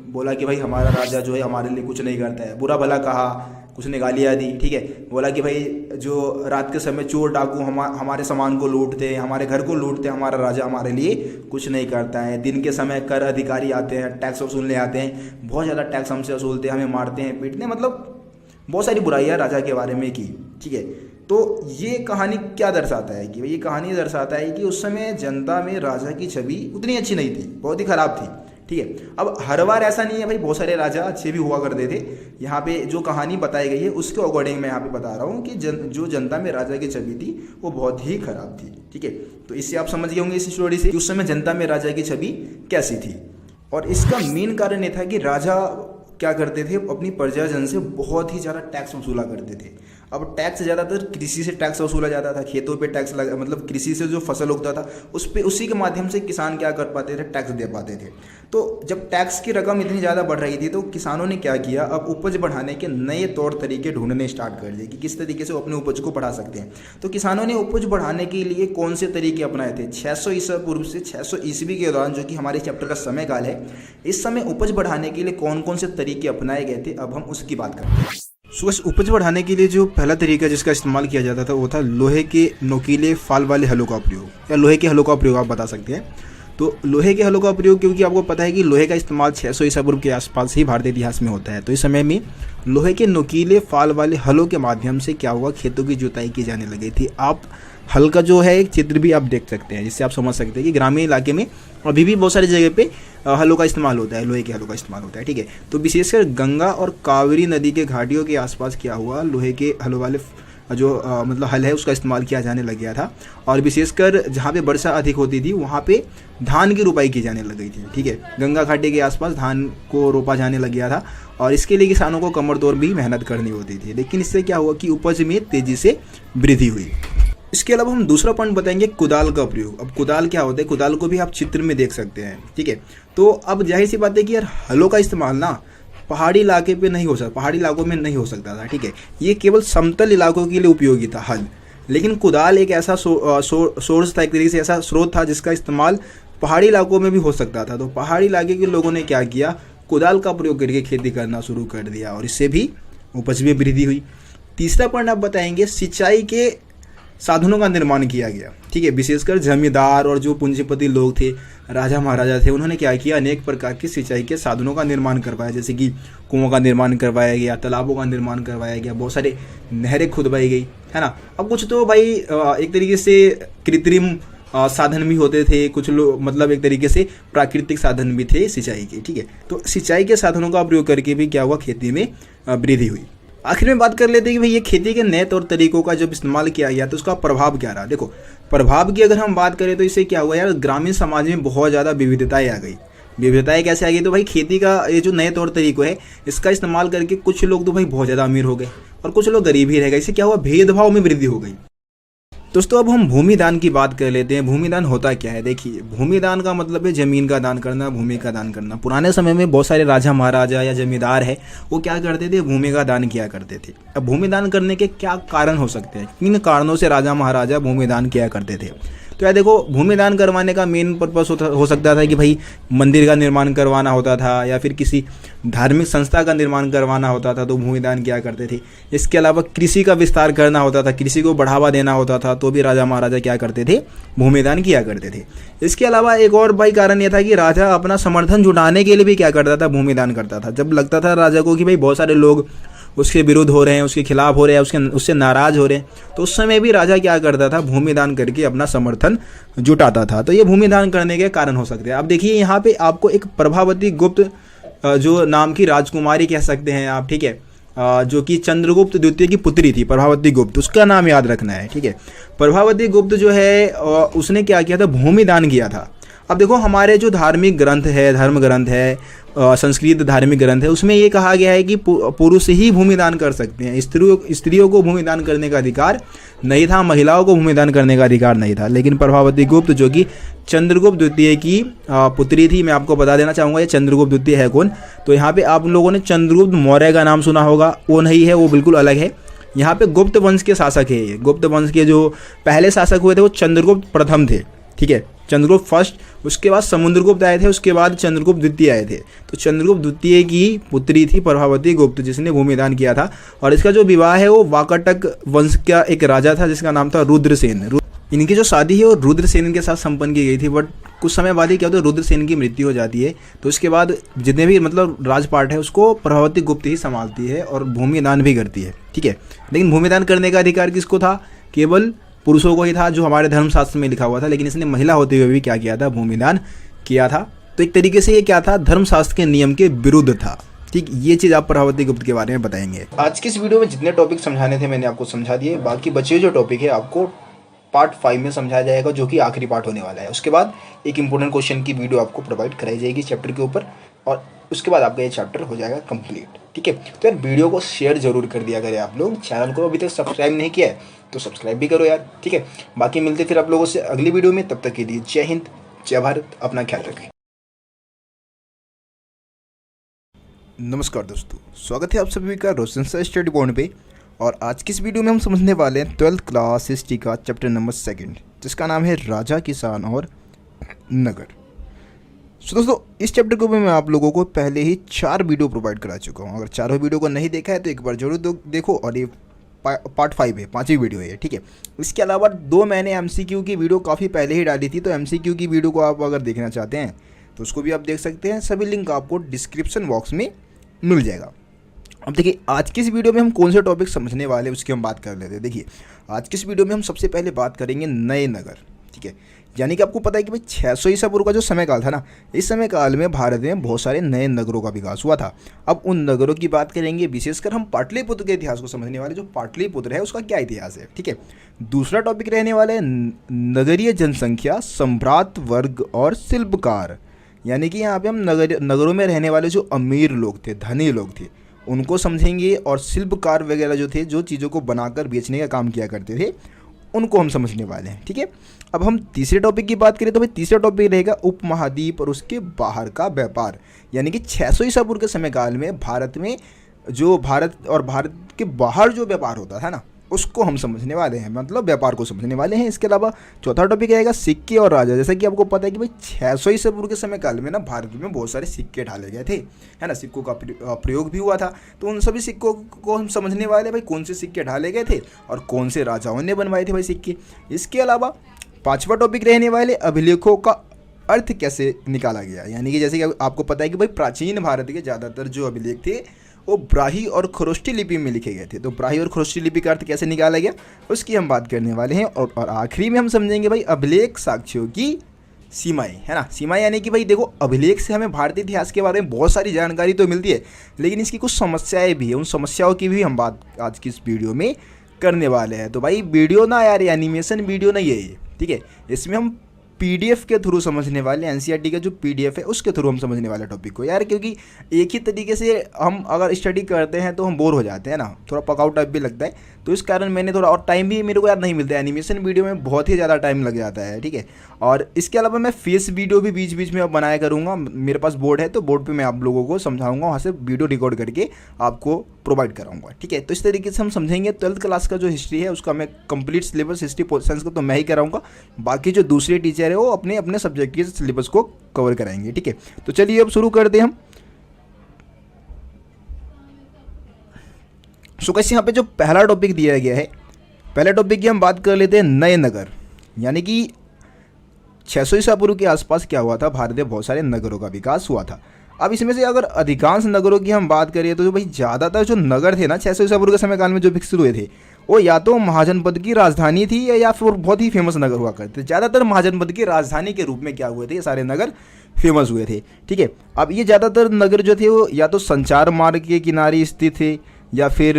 Speaker 1: बोला कि भाई हमारा राजा जो है हमारे लिए कुछ नहीं करता है, बुरा भला कहा, कुछ ने गालियाँ दी। ठीक है, बोला कि भाई जो रात के समय चोर डाकू हमारे सामान को लूटते हैं, हमारे घर को लूटते हैं, हमारा राजा हमारे लिए कुछ नहीं करता है। दिन के समय कर अधिकारी आते हैं, टैक्स वसूलने आते हैं, बहुत ज़्यादा टैक्स हमसे वसूलते हैं, हमें मारते हैं, पीटते हैं, मतलब बहुत सारी बुराइयाँ राजा के बारे में की। ठीक है, तो ये कहानी क्या दर्शाता है कि भाई ये कहानी दर्शाता है कि उस समय जनता में राजा की छवि उतनी अच्छी नहीं थी, बहुत ही खराब थी। ठीक है, अब हर बार ऐसा नहीं है भाई, बहुत सारे राजा अच्छे भी हुआ करते थे। यहाँ पे जो कहानी बताई गई है उसके अकॉर्डिंग मैं यहाँ पे बता रहा हूँ कि जो जनता में राजा की छवि थी वो बहुत ही खराब थी। ठीक है, तो इससे आप समझ गए होंगे इस स्टोरी से कि उस समय जनता में राजा की छवि कैसी थी। और इसका मेन कारण ये था कि राजा क्या करते थे, अपनी प्रजाजन से बहुत ही ज़्यादा टैक्स वसूला करते थे। अब टैक्स ज़्यादातर कृषि से टैक्स वसूला जाता था, खेतों पे टैक्स लगा, मतलब कृषि से जो फसल उगता था उस पे उसी के माध्यम से किसान क्या कर पाते थे, टैक्स दे पाते थे। तो जब टैक्स की रकम इतनी ज़्यादा बढ़ रही थी तो किसानों ने क्या किया, अब उपज बढ़ाने के नए तौर तरीके ढूंढने स्टार्ट कर दिए कि किस तरीके से वो अपने उपज को बढ़ा सकते हैं। तो किसानों ने उपज बढ़ाने के लिए कौन से तरीके अपनाए थे? 600 ईसा पूर्व से 600 ईस्वी के दौरान, जो कि हमारे चैप्टर का समय काल है, इस समय उपज बढ़ाने के लिए कौन कौन से तरीके अपनाए गए थे, अब हम उसकी बात करते हैं। उपज बढ़ाने के लिए जो पहला तरीका जिसका इस्तेमाल किया जाता था वो था लोहे के नोकीले फाल वाले हलों का प्रयोग, या लोहे के हलों का प्रयोग आप बता सकते हैं। तो लोहे के हलों का प्रयोग, क्योंकि आपको पता है कि लोहे का इस्तेमाल 600 ईसा पूर्व के आसपास ही भारतीय इतिहास में होता है। तो इस समय में लोहे के नोकीले फाल वाले हलों के माध्यम से क्या हुआ, खेतों की जुताई की जाने लगी थी। आप हल का जो है एक चित्र भी आप देख सकते हैं जिससे आप समझ सकते हैं कि ग्रामीण इलाके में अभी भी बहुत सारी जगह पे हलों का इस्तेमाल होता है, लोहे के हलों का इस्तेमाल होता है। ठीक है, तो विशेषकर गंगा और कावेरी नदी के घाटियों के आसपास क्या हुआ, लोहे के हलों वाले जो मतलब हल है उसका इस्तेमाल किया जाने लग गया था। और विशेषकर जहाँ पे वर्षा अधिक होती थी वहाँ पे धान की रुपाई की जाने लग गई थी। ठीक है, गंगा घाटी के आसपास धान को रोपा जाने लग गया था और इसके लिए किसानों को कमर तोड़ भी मेहनत करनी होती थी। लेकिन इससे क्या हुआ कि उपज में तेज़ी से वृद्धि हुई। इसके अलावा हम दूसरा पॉइंट बताएंगे कुदाल का प्रयोग। अब कुदाल क्या होता है, कुदाल को भी आप चित्र में देख सकते हैं। ठीक है, तो अब जाहिर सी बात है कि यार हलों का इस्तेमाल ना पहाड़ी इलाके पे नहीं हो सकता, पहाड़ी इलाकों में नहीं हो सकता था। ठीक है, ये केवल समतल इलाकों के लिए उपयोगी था हल। लेकिन कुदाल एक ऐसा सोर्स था, एक तरीके से ऐसा स्रोत था जिसका इस्तेमाल पहाड़ी इलाकों में भी हो सकता था। तो पहाड़ी इलाके के लोगों ने क्या किया, कुदाल का प्रयोग करके खेती करना शुरू कर दिया और इससे भी उपज में वृद्धि हुई। तीसरा पॉइंट आप बताएंगे सिंचाई के साधनों का निर्माण किया गया। ठीक है, विशेषकर जमींदार और जो पूंजीपति लोग थे, राजा महाराजा थे, उन्होंने क्या किया, अनेक प्रकार के सिंचाई के साधनों का निर्माण करवाया। जैसे कि कुओं का निर्माण करवाया गया, तालाबों का निर्माण करवाया गया, बहुत सारे नहरें खुदवाई गई, है ना। अब कुछ तो भाई एक तरीके से कृत्रिम साधन भी होते थे, कुछ लोग मतलब एक तरीके से प्राकृतिक साधन भी थे सिंचाई के। ठीक है, तो सिंचाई के साधनों का प्रयोग करके भी क्या हुआ, खेती में वृद्धि हुई। आखिर में बात कर लेते हैं कि भाई ये खेती के नए तौर तरीकों का जब इस्तेमाल किया गया तो उसका प्रभाव क्या रहा। देखो, प्रभाव की अगर हम बात करें तो इससे क्या हुआ यार, ग्रामीण समाज में बहुत ज़्यादा विविधताएं आ गई। विविधताएं कैसे आ गई, तो भाई खेती का ये जो नए तौर तरीकों है इसका इस्तेमाल करके कुछ लोग तो भाई बहुत ज़्यादा अमीर हो गए और कुछ लोग गरीब ही रह गए। इससे क्या हुआ, भेदभाव में वृद्धि हो गई। दोस्तों अब हम भूमिदान की बात कर लेते हैं। भूमिदान होता क्या है, देखिए भूमिदान का मतलब है जमीन का दान करना, भूमि का दान करना। पुराने समय में बहुत सारे राजा महाराजा या जमींदार है वो क्या करते थे, भूमि का दान किया करते थे। अब भूमिदान करने के क्या कारण हो सकते हैं, किन कारणों से राजा महाराजा भूमिदान किया करते थे। तो यार देखो, भूमिदान करवाने का मेन पर्पस हो सकता था कि भाई मंदिर का निर्माण करवाना होता था या फिर किसी धार्मिक संस्था का निर्माण करवाना होता था तो भूमिदान किया करते थे। इसके अलावा कृषि का विस्तार करना होता था, कृषि को बढ़ावा देना होता था तो भी राजा महाराजा क्या करते थे, भूमिदान किया करते थे। इसके अलावा एक और भाई कारण यह था कि राजा अपना समर्थन जुटाने के लिए भी क्या करता था, भूमिदान करता था। जब लगता था राजा को कि भाई बहुत सारे लोग उसके विरुद्ध हो रहे हैं, उसके खिलाफ हो रहे हैं, उससे नाराज हो रहे हैं, तो उस समय भी राजा क्या करता था, भूमिदान करके अपना समर्थन जुटाता था। तो ये भूमिदान करने के कारण हो सकते हैं। अब देखिए यहाँ पे आपको एक प्रभावती गुप्त जो नाम की राजकुमारी कह सकते हैं आप, ठीक है, जो कि चंद्रगुप्त द्वितीय की पुत्री थी, प्रभावती गुप्त, उसका नाम याद रखना है। ठीक है, प्रभावती गुप्त जो है उसने क्या किया था, भूमिदान किया था। अब देखो हमारे जो धार्मिक ग्रंथ है, धर्म ग्रंथ है, संस्कृत धार्मिक ग्रंथ है, उसमें ये कहा गया है कि पुरुष ही भूमिदान कर सकते हैं। स्त्रियों को भूमिदान करने का अधिकार नहीं था, महिलाओं को भूमिदान करने का अधिकार नहीं था। लेकिन प्रभावती गुप्त जो कि चंद्रगुप्त द्वितीय की पुत्री थी, मैं आपको बता देना चाहूँगा ये चंद्रगुप्त द्वितीय है कौन। तो यहाँ पे आप लोगों ने चंद्रगुप्त मौर्य का नाम सुना होगा, वो नहीं है, वो बिल्कुल अलग है। यहाँ पे गुप्त वंश के शासक है ये। गुप्त वंश के जो पहले शासक हुए थे वो चंद्रगुप्त प्रथम थे। ठीक है, चंद्रगुप्त फर्स्ट, उसके बाद समुद्रगुप्त आए थे, उसके बाद चंद्रगुप्त द्वितीय आए थे। तो चंद्रगुप्त द्वितीय की पुत्री थी प्रभावती गुप्त जिसने भूमिदान किया था। और इसका जो विवाह है वो वाकाटक वंश का एक राजा था जिसका नाम था रुद्रसेन। इनकी जो शादी है वो रुद्रसेन के साथ संपन्न की गई थी। बट कुछ समय बाद ही क्या होता है, रुद्रसेन की मृत्यु हो जाती है। तो इसके बाद जितने भी मतलब राजपाट है उसको प्रभावती गुप्त ही संभालती है और भूमिदान भी करती है। ठीक है, लेकिन भूमिदान करने का अधिकार किसको था, केवल पुरुषों को ही था, जो हमारे धर्मशास्त्र में लिखा हुआ था। लेकिन इसने महिला होते हुए भी क्या किया था, भूमिदान किया था। तो एक तरीके से ये क्या था, धर्मशास्त्र के नियम के विरुद्ध था। ठीक, ये चीज़ आप प्रभावती गुप्त के बारे में बताएंगे। आज की इस वीडियो में जितने टॉपिक समझाने थे मैंने आपको समझा दिए। बाकी बचे जो टॉपिक है आपको पार्ट 5 में समझाया जाएगा, जो कि आखिरी पार्ट होने वाला है। उसके बाद एक इंपॉर्टेंट क्वेश्चन की वीडियो आपको प्रोवाइड कराई जाएगी चैप्टर के ऊपर, और उसके बाद आपका ये चैप्टर हो जाएगा कंप्लीट। ठीक है, तो यार वीडियो को शेयर जरूर कर दिया करें आप लोग। चैनल को अभी तक सब्सक्राइब नहीं किया है तो सब्सक्राइब भी करो यार। ठीक है, बाकी मिलते फिर आप लोगों से अगली वीडियो में। तब तक के लिए जय हिंद, जय भारत, अपना ख्याल रखें। नमस्कार दोस्तों, स्वागत है आप सभी का रोशन सर स्टडी पॉइंट पे। और आज की इस वीडियो में हम समझने वाले हैं 12th क्लास हिस्ट्री का चैप्टर नंबर 2, जिसका नाम है राजा, किसान और नगर। सो दोस्तों, इस चैप्टर को मैं आप लोगों को पहले ही 4 वीडियो प्रोवाइड करा चुका हूँ। अगर चारों वीडियो को नहीं देखा है तो एक बार जरूर देखो। और ये पार्ट 5 है, 5वीं वीडियो है। ठीक है, इसके अलावा 2 मैंने MCQ की वीडियो काफ़ी पहले ही डाली थी। तो MCQ की वीडियो को आप अगर देखना चाहते हैं तो उसको भी आप देख सकते हैं। सभी लिंक आपको डिस्क्रिप्शन बॉक्स में मिल जाएगा। अब देखिए, आज की इस वीडियो में हम कौन से टॉपिक समझने वाले हैं उसकी हम बात कर लेते हैं। देखिए, आज की इस वीडियो में हम सबसे पहले बात करेंगे नए नगर। ठीक है। यानी कि आपको पता है कि भाई 600 ईसा पूर्व का जो समय काल था ना, इस समय काल में भारत में बहुत सारे नए नगरों का विकास हुआ था। अब उन नगरों की बात करेंगे, विशेषकर हम पाटलिपुत्र के इतिहास को समझने वाले। जो पाटलिपुत्र है उसका क्या इतिहास है, ठीक है। दूसरा टॉपिक रहने वाला है नगरीय जनसंख्या, सम्भ्रात वर्ग और शिल्पकार। यानी कि यहाँ पे हम नगरों में रहने वाले जो अमीर लोग थे, धनी लोग थे, उनको समझेंगे, और शिल्पकार वगैरह जो थे, जो चीज़ों को बनाकर बेचने का काम किया करते थे, उनको हम समझने वाले हैं, ठीक है। अब हम तीसरे टॉपिक की बात करें तो भाई तीसरा टॉपिक रहेगा उपमहाद्वीप और उसके बाहर का व्यापार। यानी कि 600 ईसा पूर्व के समय काल में भारत में जो भारत और भारत के बाहर जो व्यापार होता था ना, उसको हम समझने वाले हैं, मतलब व्यापार को समझने वाले हैं। इसके अलावा चौथा टॉपिक रहेगा सिक्के और राजा। जैसा कि आपको पता है कि भाई 600 ईसा पूर्व के समय काल में ना भारत में बहुत सारे सिक्के ढाले गए थे, है ना, सिक्कों का प्रयोग भी हुआ था। तो उन सभी सिक्कों को हम समझने वाले हैं भाई, कौन से सिक्के ढाले गए थे और कौन से राजाओं ने बनवाए थे भाई सिक्के। इसके अलावा पांचवा टॉपिक रहने वाले अभिलेखों का अर्थ कैसे निकाला गया। यानी कि जैसे कि आपको पता है कि भाई प्राचीन भारत के ज़्यादातर जो अभिलेख थे वो ब्राही और खरोष्टी लिपि में लिखे गए थे। तो ब्राही और खरोष्टी लिपि का अर्थ कैसे निकाला गया, उसकी हम बात करने वाले हैं। और आखिरी में हम समझेंगे भाई अभिलेख साक्ष्यों की सीमाएं, है ना। सीमाएं यानी कि भाई देखो, अभिलेख से हमें भारतीय इतिहास के बारे में बहुत सारी जानकारी तो मिलती है, लेकिन इसकी कुछ समस्याएं भी है। उन समस्याओं की भी हम बात आज की इस वीडियो में करने वाले हैं। तो भाई वीडियो ना यार, एनिमेशन वीडियो नहीं है ये, ठीक है। इसमें हम पीडीएफ के थ्रू समझने वाले, एनसीईआरटी का जो पीडीएफ है उसके थ्रू हम समझने वाले टॉपिक को यार, क्योंकि एक ही तरीके से हम अगर स्टडी करते हैं तो हम बोर हो जाते हैं ना, थोड़ा पकआउट टाइप भी लगता है। तो इस कारण मैंने थोड़ा, और टाइम भी मेरे को यार नहीं मिलता है, एनिमेशन वीडियो में बहुत ही ज़्यादा टाइम लग जाता है, ठीक है। और इसके अलावा मैं फेस वीडियो भी बीच बीच में अब बनाया करूँगा। मेरे पास बोर्ड है, तो बोर्ड पर मैं आप लोगों को समझाऊँगा, वहाँ से वीडियो रिकॉर्ड करके आपको प्रोवाइड कराऊंगा, ठीक है। तो इस तरीके से हम समझेंगे। 12th क्लास का जो हिस्ट्री है उसका मैं कंप्लीट सिलेबस हिस्ट्री पोर्शंस को तो मैं ही कराऊंगा, बाकी जो दूसरे टीचर है वो अपने अपने सब्जेक्ट के सिलेबस को कवर कराएंगे, ठीक है। तो चलिए अब शुरू करते हैं हम। सो कैसे यहाँ पे जो पहला टॉपिक दिया गया है, पहले टॉपिक की हम बात कर लेते हैं नए नगर। यानी कि 600 ईसा पूर्व के आसपास क्या हुआ था, भारत में बहुत सारे नगरों का विकास हुआ था। अब इसमें से अगर अधिकांश नगरों की हम बात करें तो जो भाई ज़्यादातर जो नगर थे ना 600 ईसा पूर्व के समय काल में जो विकसित हुए थे, वो या तो महाजनपद की राजधानी थी या फिर बहुत ही फेमस नगर हुआ करते थे। ज़्यादातर महाजनपद की राजधानी के रूप में क्या हुए थे, ये सारे नगर फेमस हुए थे, ठीक है। अब ये ज़्यादातर नगर जो थे वो या तो संचार मार्ग के किनारे स्थित थे या फिर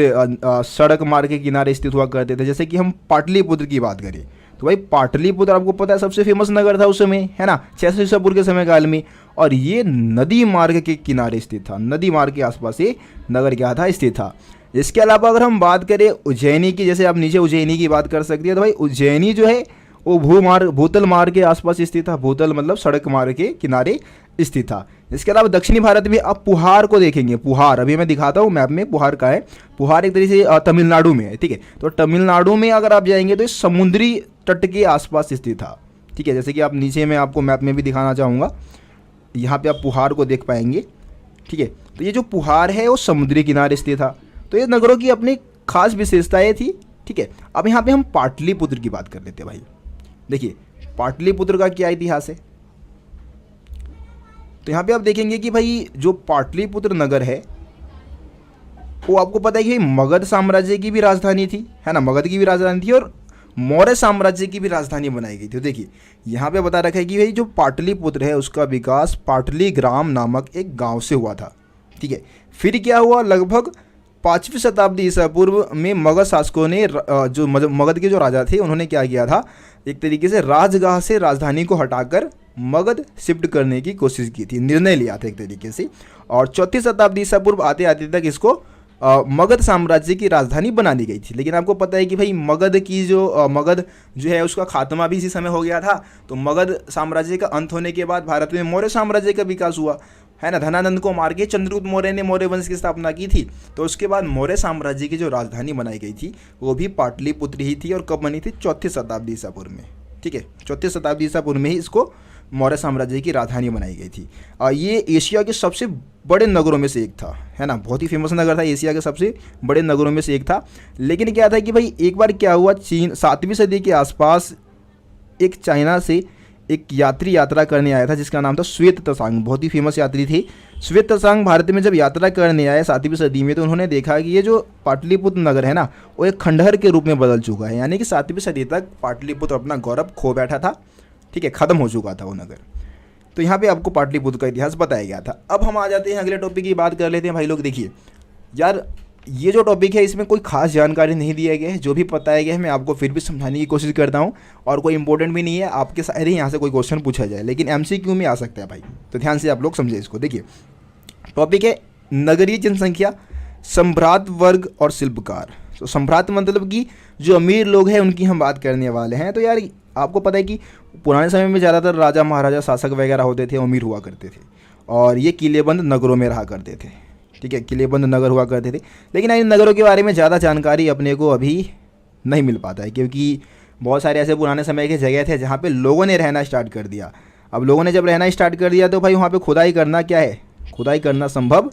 Speaker 1: सड़क मार्ग के किनारे स्थित हुआ करते थे। जैसे कि हम पाटलिपुत्र की बात करें तो भाई पाटलिपुत्र आपको पता है सबसे फेमस नगर था उस समय, है ना, 600 ईसा पूर्व के समय काल में। और ये नदी मार्ग के किनारे स्थित था, नदी मार्ग के आसपास ये नगर क्या था, स्थित था। इसके अलावा अगर हम बात करें उज्जैनी की, जैसे आप नीचे उज्जैनी की बात कर सकते हैं, तो भाई उज्जैनी जो है वो भूतल मार्ग के आसपास स्थित था। भूतल मतलब सड़क मार्ग के किनारे स्थित था। इसके अलावा दक्षिणी भारत में आप पुहार को देखेंगे, पुहार अभी मैं दिखाता हूँ मैप में, पुहार का है। पुहार एक तरीके से तमिलनाडु में है, ठीक है। तो तमिलनाडु में अगर आप जाएंगे तो समुद्री तट के आसपास स्थित था, ठीक है। जैसे कि आप नीचे मैं आपको मैप में भी दिखाना चाहूँगा, यहाँ पे आप पुहार को देख पाएंगे, ठीक है। तो ये जो पुहार है वो समुद्री किनारे स्थित था। तो ये नगरों की अपनी खास विशेषताएं थी, ठीक है। अब यहाँ पे हम पाटलिपुत्र की बात कर लेते हैं भाई। देखिए पाटलिपुत्र का क्या इतिहास है, तो यहाँ पे आप देखेंगे कि भाई जो पाटलिपुत्र नगर है वो आपको पता है कि मगध साम्राज्य की भी राजधानी थी, है ना, मगध की भी राजधानी थी और मौर्य साम्राज्य की भी राजधानी बनाई गई थी। तो देखिए यहाँ पे बता रखा है कि भाई जो पाटलिपुत्र है उसका विकास पाटलिग्राम नामक एक गांव से हुआ था, ठीक है। फिर क्या हुआ, लगभग 5वीं शताब्दी ईसा पूर्व में मगध शासकों ने जो मगध के जो राजा थे उन्होंने क्या किया था, एक तरीके से राजगाह से राजधानी को हटाकर मगध शिफ्ट करने की कोशिश की थी, निर्णय लिया था एक तरीके से। और 4वीं शताब्दी ईसा पूर्व आते आते तक इसको मगध साम्राज्य की राजधानी बना दी गई थी। लेकिन आपको पता है कि भाई मगध जो है उसका खात्मा भी इसी समय हो गया था। तो मगध साम्राज्य का अंत होने के बाद भारत में मौर्य साम्राज्य का विकास हुआ, है ना। धनानंद को मार के चंद्रगुप्त मौर्य ने मौर्य वंश की स्थापना की थी। तो उसके बाद मौर्य साम्राज्य की जो राजधानी बनाई गई थी वो भी पाटलिपुत्र ही थी। और कब बनी थी, 4वीं शताब्दी ईसा पूर्व में, ठीक है। 4वीं शताब्दी ईसा पूर्व में ही इसको मौर्य साम्राज्य की राजधानी बनाई गई थी। ये एशिया के सबसे बड़े नगरों में से एक था, है ना, बहुत ही फेमस नगर था, एशिया के सबसे बड़े नगरों में से एक था। लेकिन क्या था कि भाई एक बार क्या हुआ, चीन 7वीं सदी के आसपास एक चाइना से
Speaker 2: एक यात्री यात्रा करने आया था जिसका नाम था श्वेत त्सांग, बहुत ही फेमस यात्री थे। श्वेत त्सांग भारत में जब यात्रा करने आए 7वीं सदी में, तो उन्होंने देखा कि ये जो पाटलिपुत्र नगर है ना, वो एक खंडहर के रूप में बदल चुका है। यानी कि 7वीं सदी तक पाटलिपुत्र अपना गौरव खो बैठा था, ठीक है, ख़त्म हो चुका था वो नगर। तो यहाँ पे आपको पाटलिपुत्र का इतिहास बताया गया था। अब हम आ जाते हैं अगले टॉपिक की बात कर लेते हैं भाई लोग। देखिए यार, ये जो टॉपिक है इसमें कोई खास जानकारी नहीं दिया गया है, जो भी बताया गया है मैं आपको फिर भी समझाने की कोशिश करता हूँ, और कोई इंपॉर्टेंट भी नहीं है, आपके शायद ही यहाँ से कोई क्वेश्चन पूछा जाए, लेकिन MCQ में आ सकता है भाई, तो ध्यान से आप लोग समझे इसको। देखिए टॉपिक है नगरीय जनसंख्या, सम्भ्रांत वर्ग और शिल्पकार। तो सम्भ्रांत मतलब कि जो अमीर लोग हैं उनकी हम बात करने वाले हैं। तो यार आपको पता है कि पुराने समय में ज़्यादातर राजा महाराजा शासक वगैरह होते थे, अमीर हुआ करते थे, और ये किलेबंद नगरों में रहा करते थे, ठीक है, किलेबंद नगर हुआ करते थे। लेकिन इन नगरों के बारे में ज़्यादा जानकारी अपने को अभी नहीं मिल पाता है, क्योंकि बहुत सारे ऐसे पुराने समय के जगह थे जहाँ पे लोगों ने रहना स्टार्ट कर दिया। अब लोगों ने जब रहना स्टार्ट कर दिया तो भाई वहाँ पे खुदाई करना क्या है, खुदाई करना संभव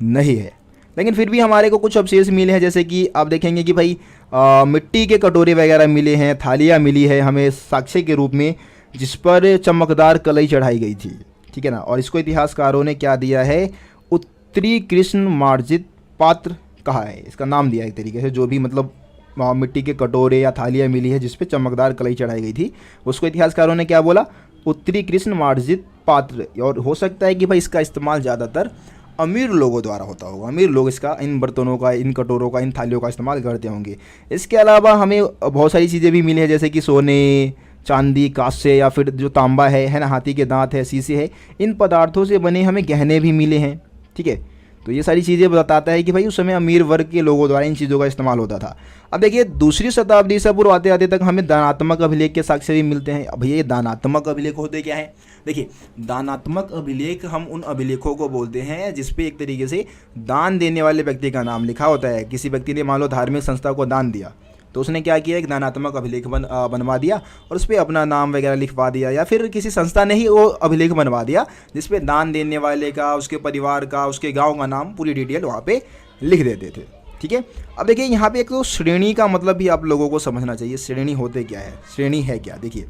Speaker 2: नहीं है। लेकिन फिर भी हमारे को कुछ अवशेष मिले हैं, जैसे कि आप देखेंगे कि भाई मिट्टी के कटोरे वगैरह मिले हैं, थालियाँ मिली है हमें साक्ष्य के रूप में, जिस पर चमकदार कलई चढ़ाई गई थी, ठीक है ना। और इसको इतिहासकारों ने क्या दिया है, उत्तरी कृष्ण मार्जित पात्र कहा है, इसका नाम दिया है एक तरीके से। जो भी मतलब मिट्टी के कटोरे या थालियाँ मिली है जिस पे चमकदार कलई चढ़ाई गई थी, उसको इतिहासकारों ने क्या बोला, उत्तरी कृष्ण मार्जित पात्र। और हो सकता है कि भाई इसका इस्तेमाल ज़्यादातर अमीर लोगों द्वारा होता होगा, अमीर लोग इसका, इन बर्तनों का, इन कटोरों का, इन थालियों का इस्तेमाल करते होंगे। इसके अलावा हमें बहुत सारी चीज़ें भी मिली हैं, जैसे कि सोने, चांदी, कांस्य या फिर जो तांबा है ना, हाथी के दांत है, शीशे है, इन पदार्थों से बने हमें गहने भी मिले हैं, ठीक है। तो ये सारी चीज़ें बताता है कि भाई उस समय अमीर वर्ग के लोगों द्वारा इन चीज़ों का इस्तेमाल होता था। अब देखिए 2वीं शताब्दी से पूर्व आते आते तक हमें दानात्मक अभिलेख के साक्ष्य भी मिलते हैं। अब ये दानात्मक अभिलेख होते क्या है, देखिए दानात्मक अभिलेख हम उन अभिलेखों को बोलते हैं जिसपे एक तरीके से दान देने वाले व्यक्ति का नाम लिखा होता है। किसी व्यक्ति ने मान लो धार्मिक संस्था को दान दिया, तो उसने क्या किया, एक दानात्मक अभिलेख बनवा दिया और उस पर अपना नाम वगैरह लिखवा दिया, या फिर किसी संस्था ने ही वो अभिलेख बनवा दिया जिसपे दान देने वाले का, उसके परिवार का, उसके गांव का नाम, पूरी डिटेल वहाँ पे लिख देते थे, ठीक है। अब देखिए यहाँ पे एक तो श्रेणी का मतलब भी आप लोगों को समझना चाहिए, श्रेणी होते क्या है, श्रेणी है क्या। देखिए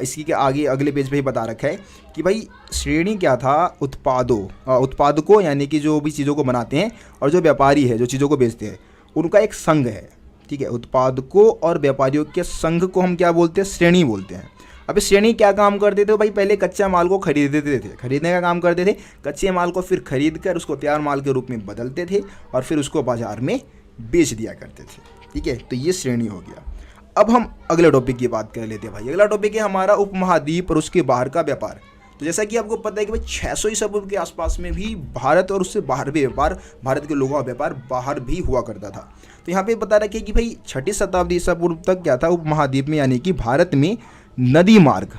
Speaker 2: इसकी के आगे अगले पेज पे ही बता रखा है कि भाई श्रेणी क्या था, उत्पादकों यानी कि जो भी चीज़ों को बनाते हैं, और जो व्यापारी है जो चीज़ों को बेचते हैं, उनका एक संघ है, ठीक है। उत्पादकों और व्यापारियों के संघ को हम क्या बोलते हैं, श्रेणी बोलते हैं। अब इस श्रेणी क्या काम करते थे भाई, पहले कच्चा माल को खरीदते थे, खरीदने का काम करते थे, कच्चे माल को फिर खरीद कर उसको तैयार माल के रूप में बदलते थे और फिर उसको बाजार में बेच दिया करते थे, ठीक है। तो ये श्रेणी हो गया। अब हम अगले टॉपिक की बात कर लेते हैं भाई। अगला टॉपिक है हमारा उपमहाद्वीप और उसके बाहर का व्यापार। तो जैसा कि आपको पता है कि भाई 600 ईसा पूर्व के आसपास में भी भारत और उससे बाहर भी व्यापार, भारत के लोगों का व्यापार बाहर भी हुआ करता था। तो यहाँ पे बता रखे कि भाई 6ठी शताब्दी ईसा पूर्व तक क्या था, उपमहाद्वीप में यानी कि भारत में नदी मार्ग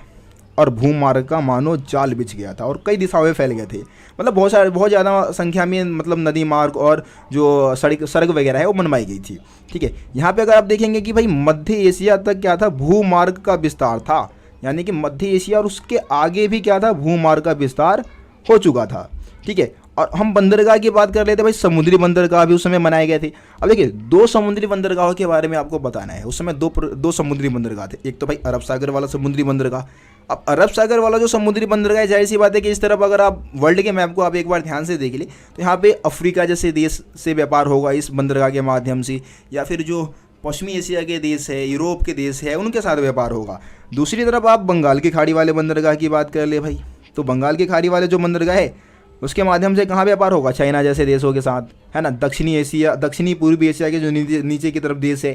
Speaker 2: और भूमार्ग का मानो जाल बिछ गया था और कई दिशाओं में फैल गए थे। मतलब बहुत ज़्यादा संख्या में मतलब नदी मार्ग और जो सड़क वगैरह है वो बनवाई गई थी, ठीक है। यहाँ पे अगर आप देखेंगे कि भाई मध्य एशिया तक क्या था, भूमार्ग का विस्तार था, यानी कि मध्य एशिया और उसके आगे भी क्या था, भूमार्ग का विस्तार हो चुका था, ठीक है। और हम बंदरगाह की बात कर लेते हैं भाई, समुद्री बंदरगाह भी उस समय बनाए गए थे। अब देखिए 2 समुद्री बंदरगाहों के बारे में आपको बताना है। उस समय दो समुद्री बंदरगाह थे। एक तो भाई अरब सागर वाला समुद्री बंदरगाह। अब अरब सागर वाला जो समुद्री बंदरगाह है, जाहिर सी बात है कि इस तरफ अगर आप वर्ल्ड के मैप को आप एक बार ध्यान से देख ले तो यहाँ पे अफ्रीका जैसे देश से व्यापार होगा इस बंदरगाह के माध्यम से, या फिर जो पश्चिमी एशिया के देश है, यूरोप के देश है, उनके साथ व्यापार होगा। दूसरी तरफ आप बंगाल की खाड़ी वाले बंदरगाह की बात कर ले भाई, तो बंगाल की खाड़ी वाले जो बंदरगाह है उसके माध्यम से कहाँ व्यापार होगा, चाइना जैसे देशों के साथ, है ना। दक्षिणी पूर्वी एशिया के जो नीचे की तरफ देश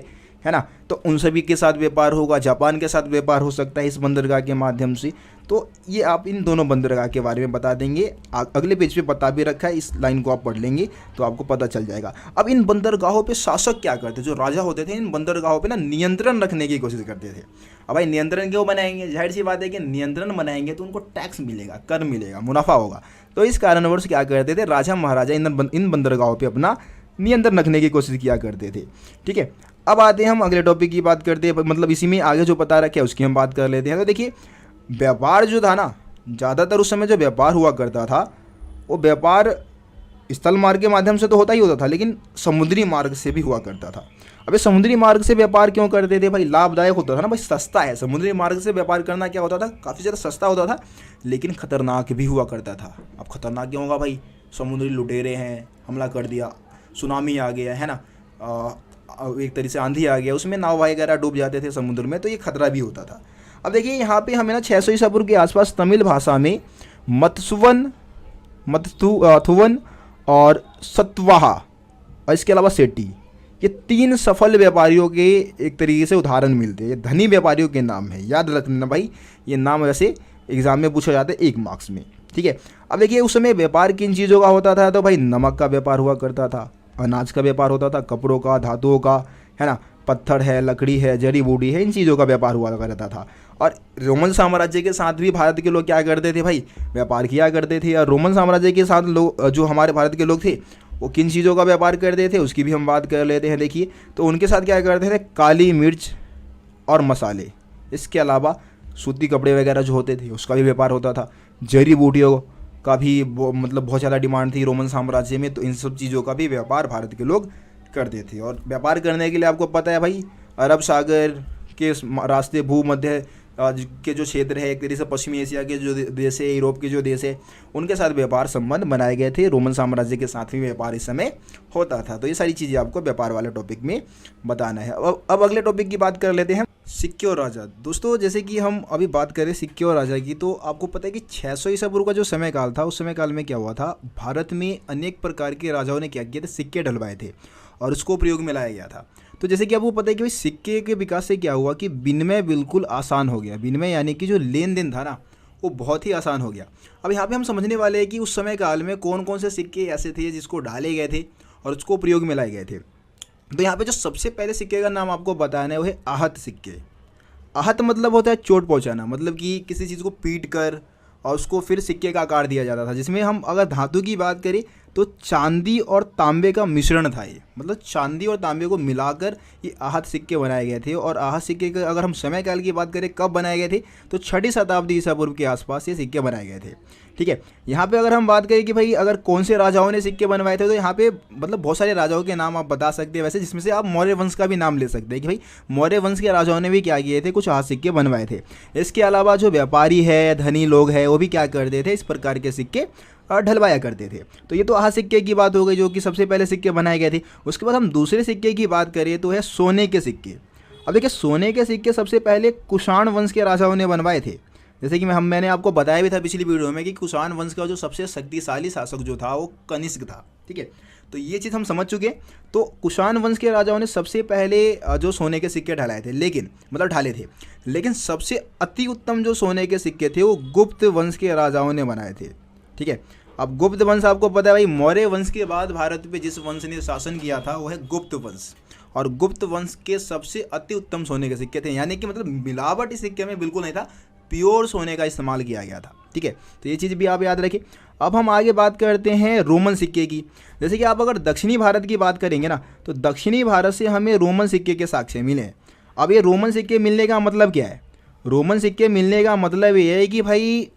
Speaker 2: है ना, तो उन सभी के साथ व्यापार होगा। जापान के साथ व्यापार हो सकता है इस बंदरगाह के माध्यम से। तो ये आप इन दोनों बंदरगाह के बारे में बता देंगे, अगले पेज पे बता भी रखा है, इस लाइन को आप पढ़ लेंगे तो आपको पता चल जाएगा। अब इन बंदरगाहों पे शासक क्या करते, जो राजा होते थे इन बंदरगाहों पे ना नियंत्रण रखने की कोशिश करते थे। अब भाई नियंत्रण क्यों बनाएंगे, जाहिर सी बात है कि नियंत्रण बनाएंगे तो उनको टैक्स मिलेगा, कर मिलेगा, मुनाफा होगा। तो इस कारणवश क्या करते थे, राजा महाराजा इन बंदरगाहों पर अपना नियंत्रण रखने की कोशिश किया करते थे, ठीक है। अब आते हैं हम अगले टॉपिक की बात करते हैं, मतलब इसी में आगे जो बता रखे है उसकी हम बात कर लेते हैं। तो देखिए व्यापार जो था ना, ज़्यादातर उस समय जो व्यापार हुआ करता था वो व्यापार स्थल मार्ग के माध्यम से तो होता ही होता था, लेकिन समुद्री मार्ग से भी हुआ करता था। अबे समुद्री मार्ग से व्यापार क्यों करते थे भाई? लाभदायक होता था ना भाई, सस्ता है। समुद्री मार्ग से व्यापार करना क्या होता था, काफ़ी ज़्यादा सस्ता होता था, लेकिन खतरनाक भी हुआ करता था। अब खतरनाक क्यों होगा भाई? समुद्री लुटेरे हैं, हमला कर दिया, सुनामी आ गया है ना, एक तरीके से आंधी आ गया, उसमें नाव वगैरह डूब जाते थे समुद्र में, तो ये खतरा भी होता था। अब देखिए यहाँ पे हमें ना 600 ईसा पूर्व के आसपास तमिल भाषा में मत्थुवन और सत्वाहा और इसके अलावा सेठी, ये 3 सफल व्यापारियों के एक तरीके से उदाहरण मिलते हैं। ये धनी व्यापारियों के नाम है, याद रखना भाई, ये नाम वैसे एग्जाम में पूछा जाता है 1 मार्क्स में, ठीक है। अब देखिए उस समय व्यापार किन चीज़ों का होता था, तो भाई नमक का व्यापार हुआ करता था, अनाज का व्यापार होता था, कपड़ों का, धातुओं का, है ना, पत्थर है, लकड़ी है, जड़ी बूटी है, इन चीज़ों का व्यापार हुआ करता था। और रोमन साम्राज्य के साथ भी भारत के लोग क्या करते थे भाई? व्यापार किया करते थे। और रोमन साम्राज्य के साथ लोग, जो हमारे भारत के लोग थे, वो किन चीज़ों का व्यापार करते थे उसकी भी हम बात कर लेते हैं। देखिए तो उनके साथ क्या करते थे, काली मिर्च और मसाले, इसके अलावा सूती कपड़े वगैरह जो होते थे उसका भी व्यापार होता था। जड़ी बूटियों का भी मतलब बहुत ज़्यादा डिमांड थी रोमन साम्राज्य में, तो इन सब चीज़ों का भी व्यापार भारत के लोग करते थे। और व्यापार करने के लिए आपको पता है भाई, अरब सागर के रास्ते, भूमध्य के जो क्षेत्र है, एक तरीके से पश्चिमी एशिया के जो देश है, यूरोप के जो देश है, उनके साथ व्यापार संबंध बनाए गए थे। रोमन साम्राज्य के साथ भी व्यापार इस समय होता था। तो ये सारी चीज़ें आपको व्यापार वाले टॉपिक में बताना है। अब अगले टॉपिक की बात कर लेते हैं, सिक्के और राजा। दोस्तों जैसे कि हम अभी बात करें सिक्के और राजा की, तो आपको पता है कि 600 ईसा पूर्व का जो समय काल था, उस समय काल में क्या हुआ था, भारत में अनेक प्रकार के राजाओं ने क्या किया था, सिक्के ढलवाए थे और उसको प्रयोग में लाया गया था। तो जैसे कि आपको पता है कि भाई सिक्के के विकास से क्या हुआ कि विनिमय बिल्कुल आसान हो गया। विनिमय यानी कि जो लेन देन था ना, वो बहुत ही आसान हो गया। अब यहाँ पे हम समझने वाले हैं कि उस समय काल में कौन कौन से सिक्के ऐसे थे जिसको डाले गए थे और उसको प्रयोग में लाए गए थे। तो यहाँ पे जो सबसे पहले सिक्के का नाम आपको बताना है वो है आहत सिक्के। आहत मतलब होता है चोट पहुँचाना, मतलब कि किसी चीज़ को पीट कर और उसको फिर सिक्के का आकार दिया जाता था। जिसमें हम अगर धातु की बात करें तो चांदी और तांबे का मिश्रण था ये, मतलब चांदी और तांबे को मिलाकर ये आहत सिक्के बनाए गए थे। और आहत सिक्के का अगर हम समय काल की बात करें कब बनाए गए थे, तो 6वीं शताब्दी ईसा पूर्व के आसपास ये सिक्के बनाए गए थे, ठीक है। यहाँ पे अगर हम बात करें कि भाई अगर कौन से राजाओं ने सिक्के बनवाए थे, तो यहाँ पे मतलब बहुत सारे राजाओं के नाम आप बता सकते हैं वैसे, जिसमें से आप मौर्य वंश का भी नाम ले सकते हैं कि भाई मौर्य वंश के राजाओं ने भी क्या किए थे, कुछ आहत सिक्के बनवाए थे। इसके अलावा जो व्यापारी है, धनी लोग हैं, वो भी क्या करते थे, इस प्रकार के सिक्के ढलवाया करते थे। तो ये तो आहत सिक्के की बात हो गई, जो कि सबसे पहले सिक्के बनाए गए थे। उसके बाद हम दूसरे सिक्के की बात करें तो है सोने के सिक्के। अब देखिए सोने के सिक्के सबसे पहले कुषाण वंश के राजाओं ने बनवाए थे। जैसे कि मैंने आपको बताया भी था पिछली वीडियो में कि कुषाण वंश का जो सबसे शक्तिशाली शासक जो था वो कनिष्क था, ठीक है। तो ये चीज़ हम समझ चुके हैं। तो कुषाण वंश के राजाओं ने सबसे पहले जो सोने के सिक्के ढलाए थे, ढाले थे, लेकिन सबसे अति उत्तम जो सोने के सिक्के थे वो गुप्त वंश के राजाओं ने बनाए थे, ठीक है। अब गुप्त वंश आपको पता है भाई, मौर्य वंश के बाद भारत पे जिस वंश ने शासन किया था वो है गुप्त वंश। और गुप्त वंश के सबसे अति उत्तम सोने के सिक्के थे, यानी कि मतलब मिलावट इस सिक्के में बिल्कुल नहीं था, प्योर सोने का इस्तेमाल किया गया था, ठीक है। तो ये चीज़ भी आप याद रखिए। अब हम आगे बात करते हैं रोमन सिक्के की। जैसे कि आप अगर दक्षिणी भारत की बात करेंगे ना, तो दक्षिणी भारत से हमें रोमन सिक्के के साक्ष्य मिले हैं। अब ये रोमन सिक्के मिलने का मतलब क्या है? रोमन सिक्के मिलने का मतलब ये है कि भाई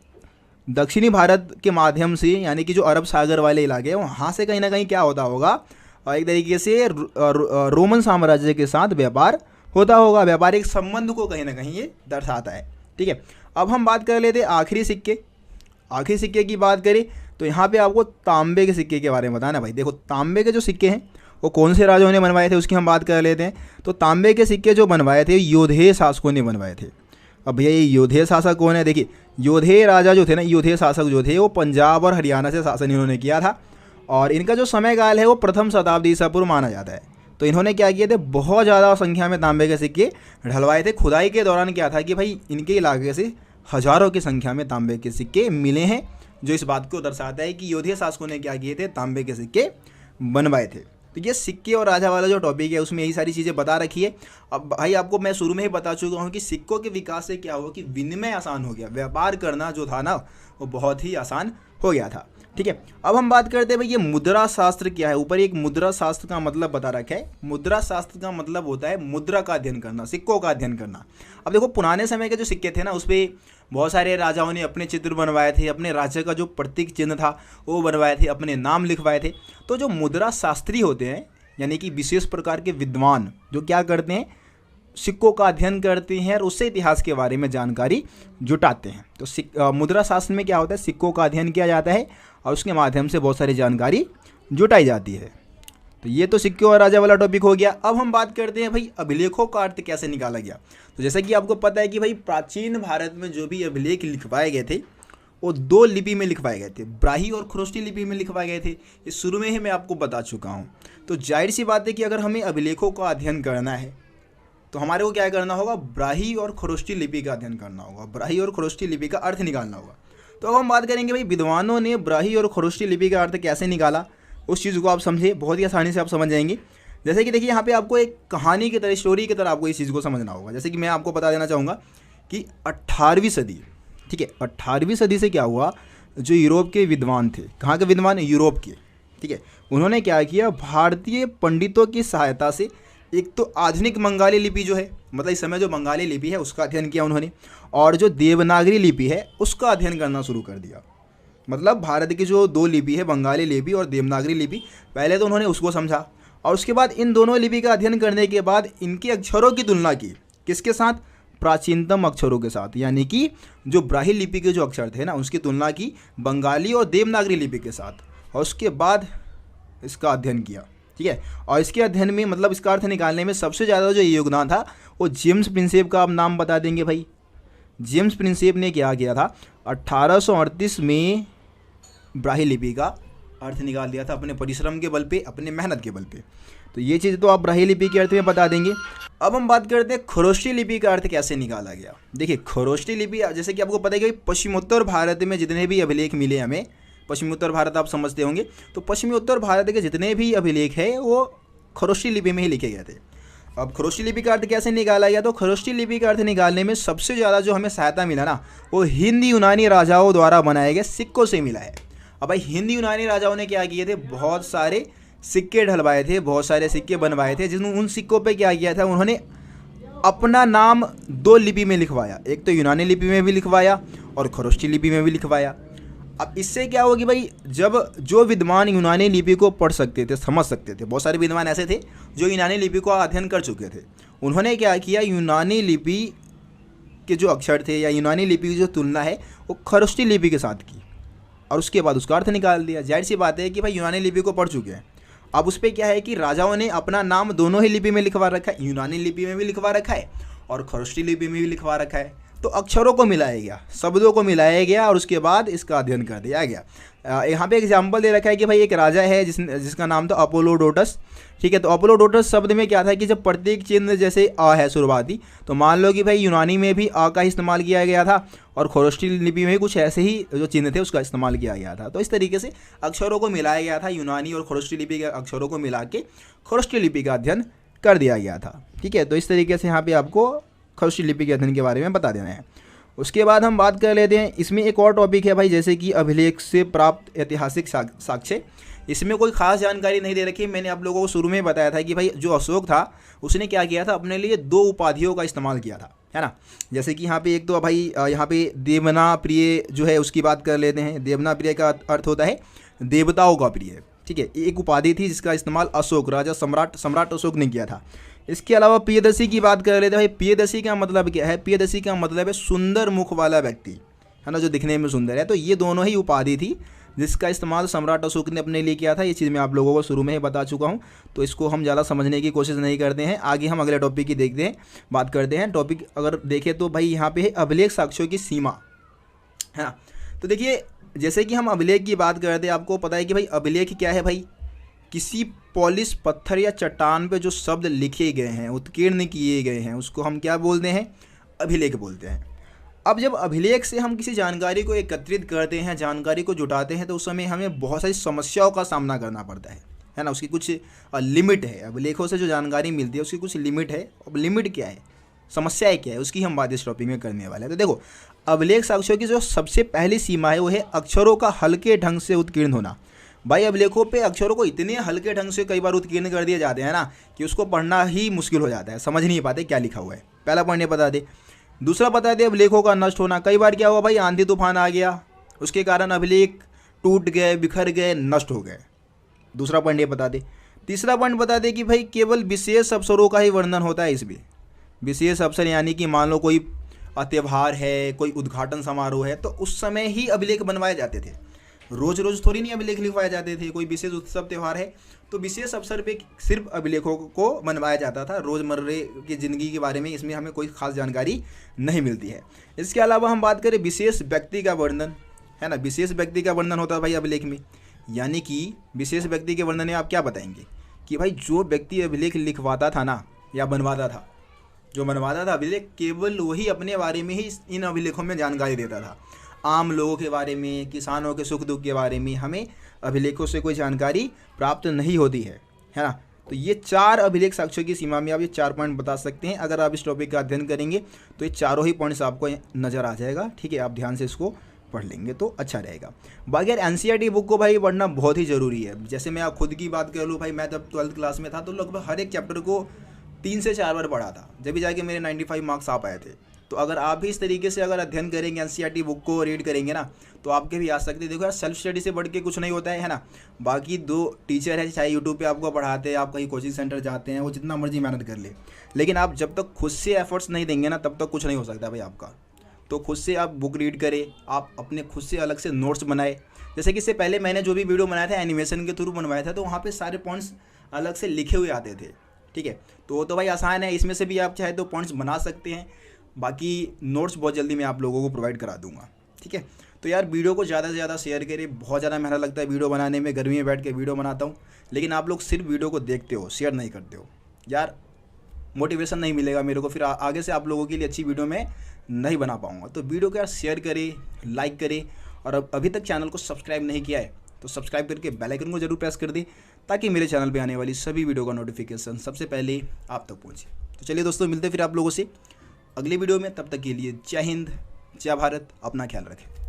Speaker 2: दक्षिणी भारत के माध्यम से, यानी कि जो अरब सागर वाले इलाके हैं वहाँ से कहीं ना कहीं क्या होता होगा, एक तरीके से रोमन साम्राज्य के साथ व्यापार होता होगा। व्यापारिक संबंध को कहीं ना कहीं ये दर्शाता है, ठीक है। अब हम बात कर लेते हैं आखिरी सिक्के। आखिरी सिक्के की बात करें तो यहाँ पे आपको तांबे के सिक्के के बारे में बताना। भाई देखो तांबे के जो सिक्के हैं वो कौन से राजाओं ने बनवाए थे उसकी हम बात कर लेते हैं। तो तांबे के सिक्के जो बनवाए थे योधेय शासकों ने बनवाए थे। अब भैया ये योधेय शासक कौन है? देखिए योधेय राजा जो थे ना, योधेय शासक जो थे वो पंजाब और हरियाणा से शासन इन्होंने किया था और इनका जो समय काल है वो प्रथम शताब्दी ईसा पूर्व माना जाता है। तो इन्होंने क्या किए थे, बहुत ज़्यादा संख्या में तांबे के सिक्के ढलवाए थे। खुदाई के दौरान क्या था कि भाई इनके इलाके से हज़ारों की संख्या में तांबे के सिक्के मिले हैं, जो इस बात को दर्शाता है कि योधेय शासकों ने क्या किए थे, तांबे के सिक्के बनवाए थे। तो ये सिक्के और राजा वाला जो टॉपिक है उसमें यही सारी चीज़ें बता रखी है। अब भाई आपको मैं शुरू में ही बता चुका हूँ कि सिक्कों के विकास से क्या हुआ कि विनिमय आसान हो गया, व्यापार करना जो था ना वो बहुत ही आसान हो गया था, ठीक है। अब हम बात करते हैं भाई ये मुद्रा शास्त्र क्या है। ऊपर एक मुद्रा शास्त्र का मतलब बता रखा है। मुद्रा शास्त्र का मतलब होता है मुद्रा का अध्ययन करना, सिक्कों का अध्ययन करना। अब देखो पुराने समय के जो सिक्के थे ना उस पर बहुत सारे राजाओं ने अपने चित्र बनवाए थे, अपने राज्य का जो प्रतीक चिन्ह था वो बनवाए थे, अपने नाम लिखवाए थे। तो जो मुद्रा शास्त्री होते हैं यानी कि विशेष प्रकार के विद्वान जो क्या करते हैं, सिक्कों का अध्ययन करते हैं और उससे इतिहास के बारे में जानकारी जुटाते हैं। तो मुद्रा शास्त्र में क्या होता है, सिक्कों का अध्ययन किया जाता है और उसके माध्यम से बहुत सारी जानकारी जुटाई जाती है। तो ये तो सिक्के और राजा वाला टॉपिक हो गया। अब हम बात करते हैं भाई अभिलेखों का अर्थ कैसे निकाला गया। तो जैसा कि आपको पता है कि भाई प्राचीन भारत में जो भी अभिलेख लिखवाए गए थे वो 2 लिपि में लिखवाए गए थे, ब्राही और खरोष्टी लिपि में लिखवाए गए थे। ये शुरू में ही मैं आपको बता चुका हूँ। तो जाहिर सी बात है कि अगर हमें अभिलेखों का अध्ययन करना है तो हमारे को क्या करना होगा, ब्राही और खरोष्टी लिपि का अध्ययन करना होगा, ब्राही और खरोष्टी लिपि का अर्थ निकालना होगा। तो अब हम बात करेंगे भाई विद्वानों ने ब्राही और खरोष्टी लिपि का अर्थ कैसे निकाला, उस चीज़ को आप समझे, बहुत ही आसानी से आप समझ जाएंगे। जैसे कि देखिए यहाँ पे आपको एक कहानी की तरह, स्टोरी की तरह आपको इस चीज़ को समझना होगा। जैसे कि मैं आपको बता देना चाहूँगा कि 18वीं सदी, ठीक है, 18वीं सदी से क्या हुआ, जो यूरोप के विद्वान थे, कहाँ के विद्वान, यूरोप के, ठीक है, उन्होंने क्या किया, भारतीय पंडितों की सहायता से एक तो आधुनिक बंगाली लिपि जो है, मतलब इस समय जो बंगाली लिपि है उसका अध्ययन किया उन्होंने, और जो देवनागरी लिपि है उसका अध्ययन करना शुरू कर दिया। मतलब भारत की जो 2 लिपि है, बंगाली लिपि और देवनागरी लिपि, पहले तो उन्होंने उसको समझा और उसके बाद इन दोनों लिपि का अध्ययन करने के बाद इनके अक्षरों की तुलना की, किसके साथ, प्राचीनतम अक्षरों के साथ, यानी कि जो ब्राही लिपि के जो अक्षर थे ना उसकी तुलना की बंगाली और देवनागरी लिपि के साथ, और उसके बाद इसका अध्ययन किया, ठीक है। और इसके अध्ययन में, मतलब इसका अर्थ निकालने में सबसे ज़्यादा जो योगदान था वो जेम्स प्रिंसेप का आप नाम बता देंगे भाई। जेम्स प्रिंसेप ने क्या किया था, 1838 में ब्राही लिपि का अर्थ निकाल दिया था अपने परिश्रम के बल पे, अपने मेहनत के बल पे। तो ये चीज़ तो आप ब्राही लिपि के अर्थ में बता देंगे। अब हम बात करते हैं खरोष्टी लिपि का अर्थ कैसे निकाला गया। देखिए खरोष्टी लिपि, जैसे कि आपको पता है कि पश्चिमोत्तर भारत में जितने भी अभिलेख मिले हमें, पश्चिमोत्तर भारत आप समझते होंगे, तो पश्चिमोत्तर भारत के जितने भी अभिलेख हैं वो खरोष्टी लिपि में ही लिखे गए थे। अब खरोष्टी लिपि का अर्थ कैसे निकाला गया, तो खरोष्टी लिपि का अर्थ निकालने में सबसे ज़्यादा जो हमें सहायता मिला ना, वो हिंद यूनानी राजाओं द्वारा बनाए गए सिक्कों से मिला है। अब भाई हिंद यूनानी राजाओं ने क्या किए थे, बहुत सारे सिक्के ढलवाए थे, बहुत सारे सिक्के बनवाए थे, जिसमें उन सिक्कों पे क्या किया था, उन्होंने अपना नाम 2 लिपि में लिखवाया, एक तो यूनानी लिपि में भी लिखवाया और खरोष्टी लिपि में भी लिखवाया। अब इससे क्या होगी भाई, जब जो विद्वान यूनानी लिपि को पढ़ सकते थे, समझ सकते थे, बहुत सारे विद्वान ऐसे थे जो यूनानी लिपि को अध्ययन कर चुके थे, उन्होंने क्या किया, यूनानी लिपि के जो अक्षर थे या यूनानी लिपि की जो तुलना है वो खरोष्टी लिपि के साथ की और उसके बाद उसका अर्थ निकाल दिया। जाहिर सी बात है कि भाई यूनानी लिपि को पढ़ चुके हैं, अब उस पर क्या है कि राजाओं ने अपना नाम दोनों ही लिपि में लिखवा रखा है, यूनानी लिपि में भी लिखवा रखा है और खरोष्टी लिपि में भी लिखवा रखा है। तो अक्षरों को मिलाया गया, शब्दों को मिलाया गया और उसके बाद इसका अध्ययन कर दिया गया। यहाँ पे एग्जाम्पल दे रखा है कि भाई एक राजा है जिसका नाम था अपोलोडोटस, ठीक है। तो अपोलोडोटस शब्द में क्या था कि जब प्रतीक चिन्ह जैसे अ है शुरुआती, तो मान लो कि भाई यूनानी में भी अ का इस्तेमाल किया गया था और खरोष्टी लिपि में कुछ ऐसे ही जो चिन्ह थे उसका इस्तेमाल किया गया था। तो इस तरीके से अक्षरों को मिलाया गया था, यूनानी और खरोष्टी लिपि के अक्षरों को मिला के खरोष्टी लिपि का अध्ययन कर दिया गया था, ठीक है। तो इस तरीके से यहाँ पे आपको खरोष्टी लिपि के अध्ययन के बारे में बता देना है। उसके बाद हम बात कर लेते हैं, इसमें एक और टॉपिक है भाई, जैसे कि अभिलेख से प्राप्त ऐतिहासिक साक्ष्य। इसमें कोई खास जानकारी नहीं दे रखी, मैंने आप लोगों को शुरू में बताया था कि भाई जो अशोक था उसने क्या किया था, अपने लिए 2 उपाधियों का इस्तेमाल किया था, है ना। जैसे कि यहाँ पे एक तो भाई यहाँ पे देवना प्रिय जो है उसकी बात कर लेते हैं। देवना प्रिय का अर्थ होता है देवताओं का प्रिय, ठीक है। एक उपाधि थी जिसका इस्तेमाल अशोक, राजा सम्राट अशोक ने किया था। इसके अलावा प्रियदर्शी की बात कर लेते हैं भाई। प्रियदर्शी का मतलब क्या है, प्रियदर्शी का मतलब है सुंदर मुख वाला व्यक्ति, है ना, जो दिखने में सुंदर है। तो ये दोनों ही उपाधि थी जिसका इस्तेमाल सम्राट अशोक ने अपने लिए किया था। ये चीज़ मैं आप लोगों को शुरू में ही बता चुका हूँ, तो इसको हम ज़्यादा समझने की कोशिश नहीं करते हैं। आगे हम अगले टॉपिक की देखते हैं, बात करते हैं। टॉपिक अगर देखें तो भाई यहाँ पे है अभिलेख साक्ष्यों की सीमा, है ना। तो देखिए जैसे कि हम अभिलेख की बात करते हैं, आपको पता है कि भाई अभिलेख क्या है भाई, किसी पॉलिश पत्थर या चट्टान पे जो शब्द लिखे गए हैं, उत्कीर्ण किए गए हैं, उसको हम क्या बोलते हैं, अभिलेख बोलते हैं। अब जब अभिलेख से हम किसी जानकारी को एकत्रित करते हैं, जानकारी को जुटाते हैं, तो उस समय हमें बहुत सारी समस्याओं का सामना करना पड़ता है ना। उसकी कुछ लिमिट है, अभिलेखों से जो जानकारी मिलती है उसकी कुछ लिमिट है। अब लिमिट क्या है, समस्याएं क्या है, उसकी हम बात इस टॉपिक में करने वाले हैं। तो देखो अभिलेख साक्ष्यों की जो सबसे पहली सीमा है वो है अक्षरों का हल्के ढंग से उत्कीर्ण होना। भाई अभिलेखों पे अक्षरों को इतने हल्के ढंग से कई बार उत्कीर्ण कर दिए जाते हैं ना कि उसको पढ़ना ही मुश्किल हो जाता है, समझ नहीं पाते क्या लिखा हुआ है। पहला पॉइंट ये बता दे। दूसरा बता दे अभिलेखों का नष्ट होना। कई बार क्या हुआ भाई, आंधी तूफान आ गया, उसके कारण अभिलेख टूट गए, बिखर गए, नष्ट हो गए। दूसरा पॉइंट ये बता दे। तीसरा पॉइंट बता दें कि भाई केवल विशेष अवसरों का ही वर्णन होता है इसमें। विशेष अवसर यानी कि मान लो कोई त्यौहार है, कोई उद्घाटन समारोह है, तो उस समय ही अभिलेख बनवाए जाते थे। रोज रोज थोड़ी नहीं अभिलेख लिखवाए जाते थे। कोई विशेष उत्सव त्यौहार है तो विशेष अवसर पे सिर्फ अभिलेखों को बनवाया जाता था। रोज़मर्रे की ज़िंदगी के बारे में इसमें हमें कोई खास जानकारी नहीं मिलती है। इसके अलावा हम बात करें विशेष व्यक्ति का वर्णन, है ना, विशेष व्यक्ति का वर्णन होता है भाई अभिलेख में। यानी कि विशेष व्यक्ति के वर्णन में आप क्या बताएंगे कि भाई जो व्यक्ति अभिलेख लिखवाता था ना या बनवाता था, जो बनवाता था अभिलेख, केवल वही अपने बारे में ही इन अभिलेखों में जानकारी देता था। आम लोगों के बारे में, किसानों के सुख दुख के बारे में हमें अभिलेखों से कोई जानकारी प्राप्त नहीं होती है ना। तो ये 4 अभिलेख साक्ष्यों की सीमा में आप ये 4 पॉइंट बता सकते हैं। अगर आप इस टॉपिक का अध्ययन करेंगे तो ये चारों ही पॉइंट्स आपको नज़र आ जाएगा। ठीक है, आप ध्यान से इसको पढ़ लेंगे तो अच्छा रहेगा। बाकी यार NCERT बुक को भाई पढ़ना बहुत ही ज़रूरी है। जैसे मैं आप खुद की बात कर लूँ भाई, मैं जब 12th क्लास में था तो लगभग हर एक चैप्टर को 3 से 4 बार पढ़ा था, जब भी जाके मेरे 95 मार्क्स आ पाए थे। तो अगर आप भी इस तरीके से अगर अध्ययन करेंगे, NCERT बुक को रीड करेंगे ना, तो आपके भी आ सकते हैं। देखो यार, सेल्फ स्टडी से बढ़ के कुछ नहीं होता है ना। बाकी 2 टीचर है, चाहे यूट्यूब पे आपको पढ़ाते हैं, आप कहीं कोचिंग सेंटर जाते हैं, वो जितना मर्जी मेहनत कर ले, लेकिन आप जब तक खुद से एफर्ट्स नहीं देंगे ना, तब तक कुछ नहीं हो सकता भाई आपका। तो खुद से आप बुक रीड करें, आप अपने खुद से अलग से नोट्स बनाए। जैसे कि इससे पहले मैंने जो भी वीडियो बनाया था एनिमेशन के थ्रू बनवाया था, तो वहाँ पर सारे पॉइंट्स अलग से लिखे हुए आते थे। ठीक है, तो भाई आसान है, इसमें से भी आप चाहे तो पॉइंट्स बना सकते हैं। बाकी नोट्स बहुत जल्दी मैं आप लोगों को प्रोवाइड करा दूंगा। ठीक है, तो यार वीडियो को ज़्यादा से ज़्यादा शेयर करें। बहुत ज़्यादा मेहनत लगता है वीडियो बनाने में, गर्मी में बैठ के वीडियो बनाता हूँ, लेकिन आप लोग सिर्फ वीडियो को देखते हो, शेयर नहीं करते हो। यार मोटिवेशन नहीं मिलेगा मेरे को, फिर आगे से आप लोगों के लिए अच्छी वीडियो में नहीं बना पाऊँगा। तो वीडियो को यार शेयर करें, लाइक करें, और अभी तक चैनल को सब्सक्राइब नहीं किया है तो सब्सक्राइब करके बेल आइकन को जरूर प्रेस कर दें, ताकि मेरे चैनल पे आने वाली सभी वीडियो का नोटिफिकेशन सबसे पहले आप तक पहुँचे। तो चलिए दोस्तों, मिलते फिर आप लोगों से अगली वीडियो में। तब तक के लिए जय हिंद, जय भारत, अपना ख्याल रखें।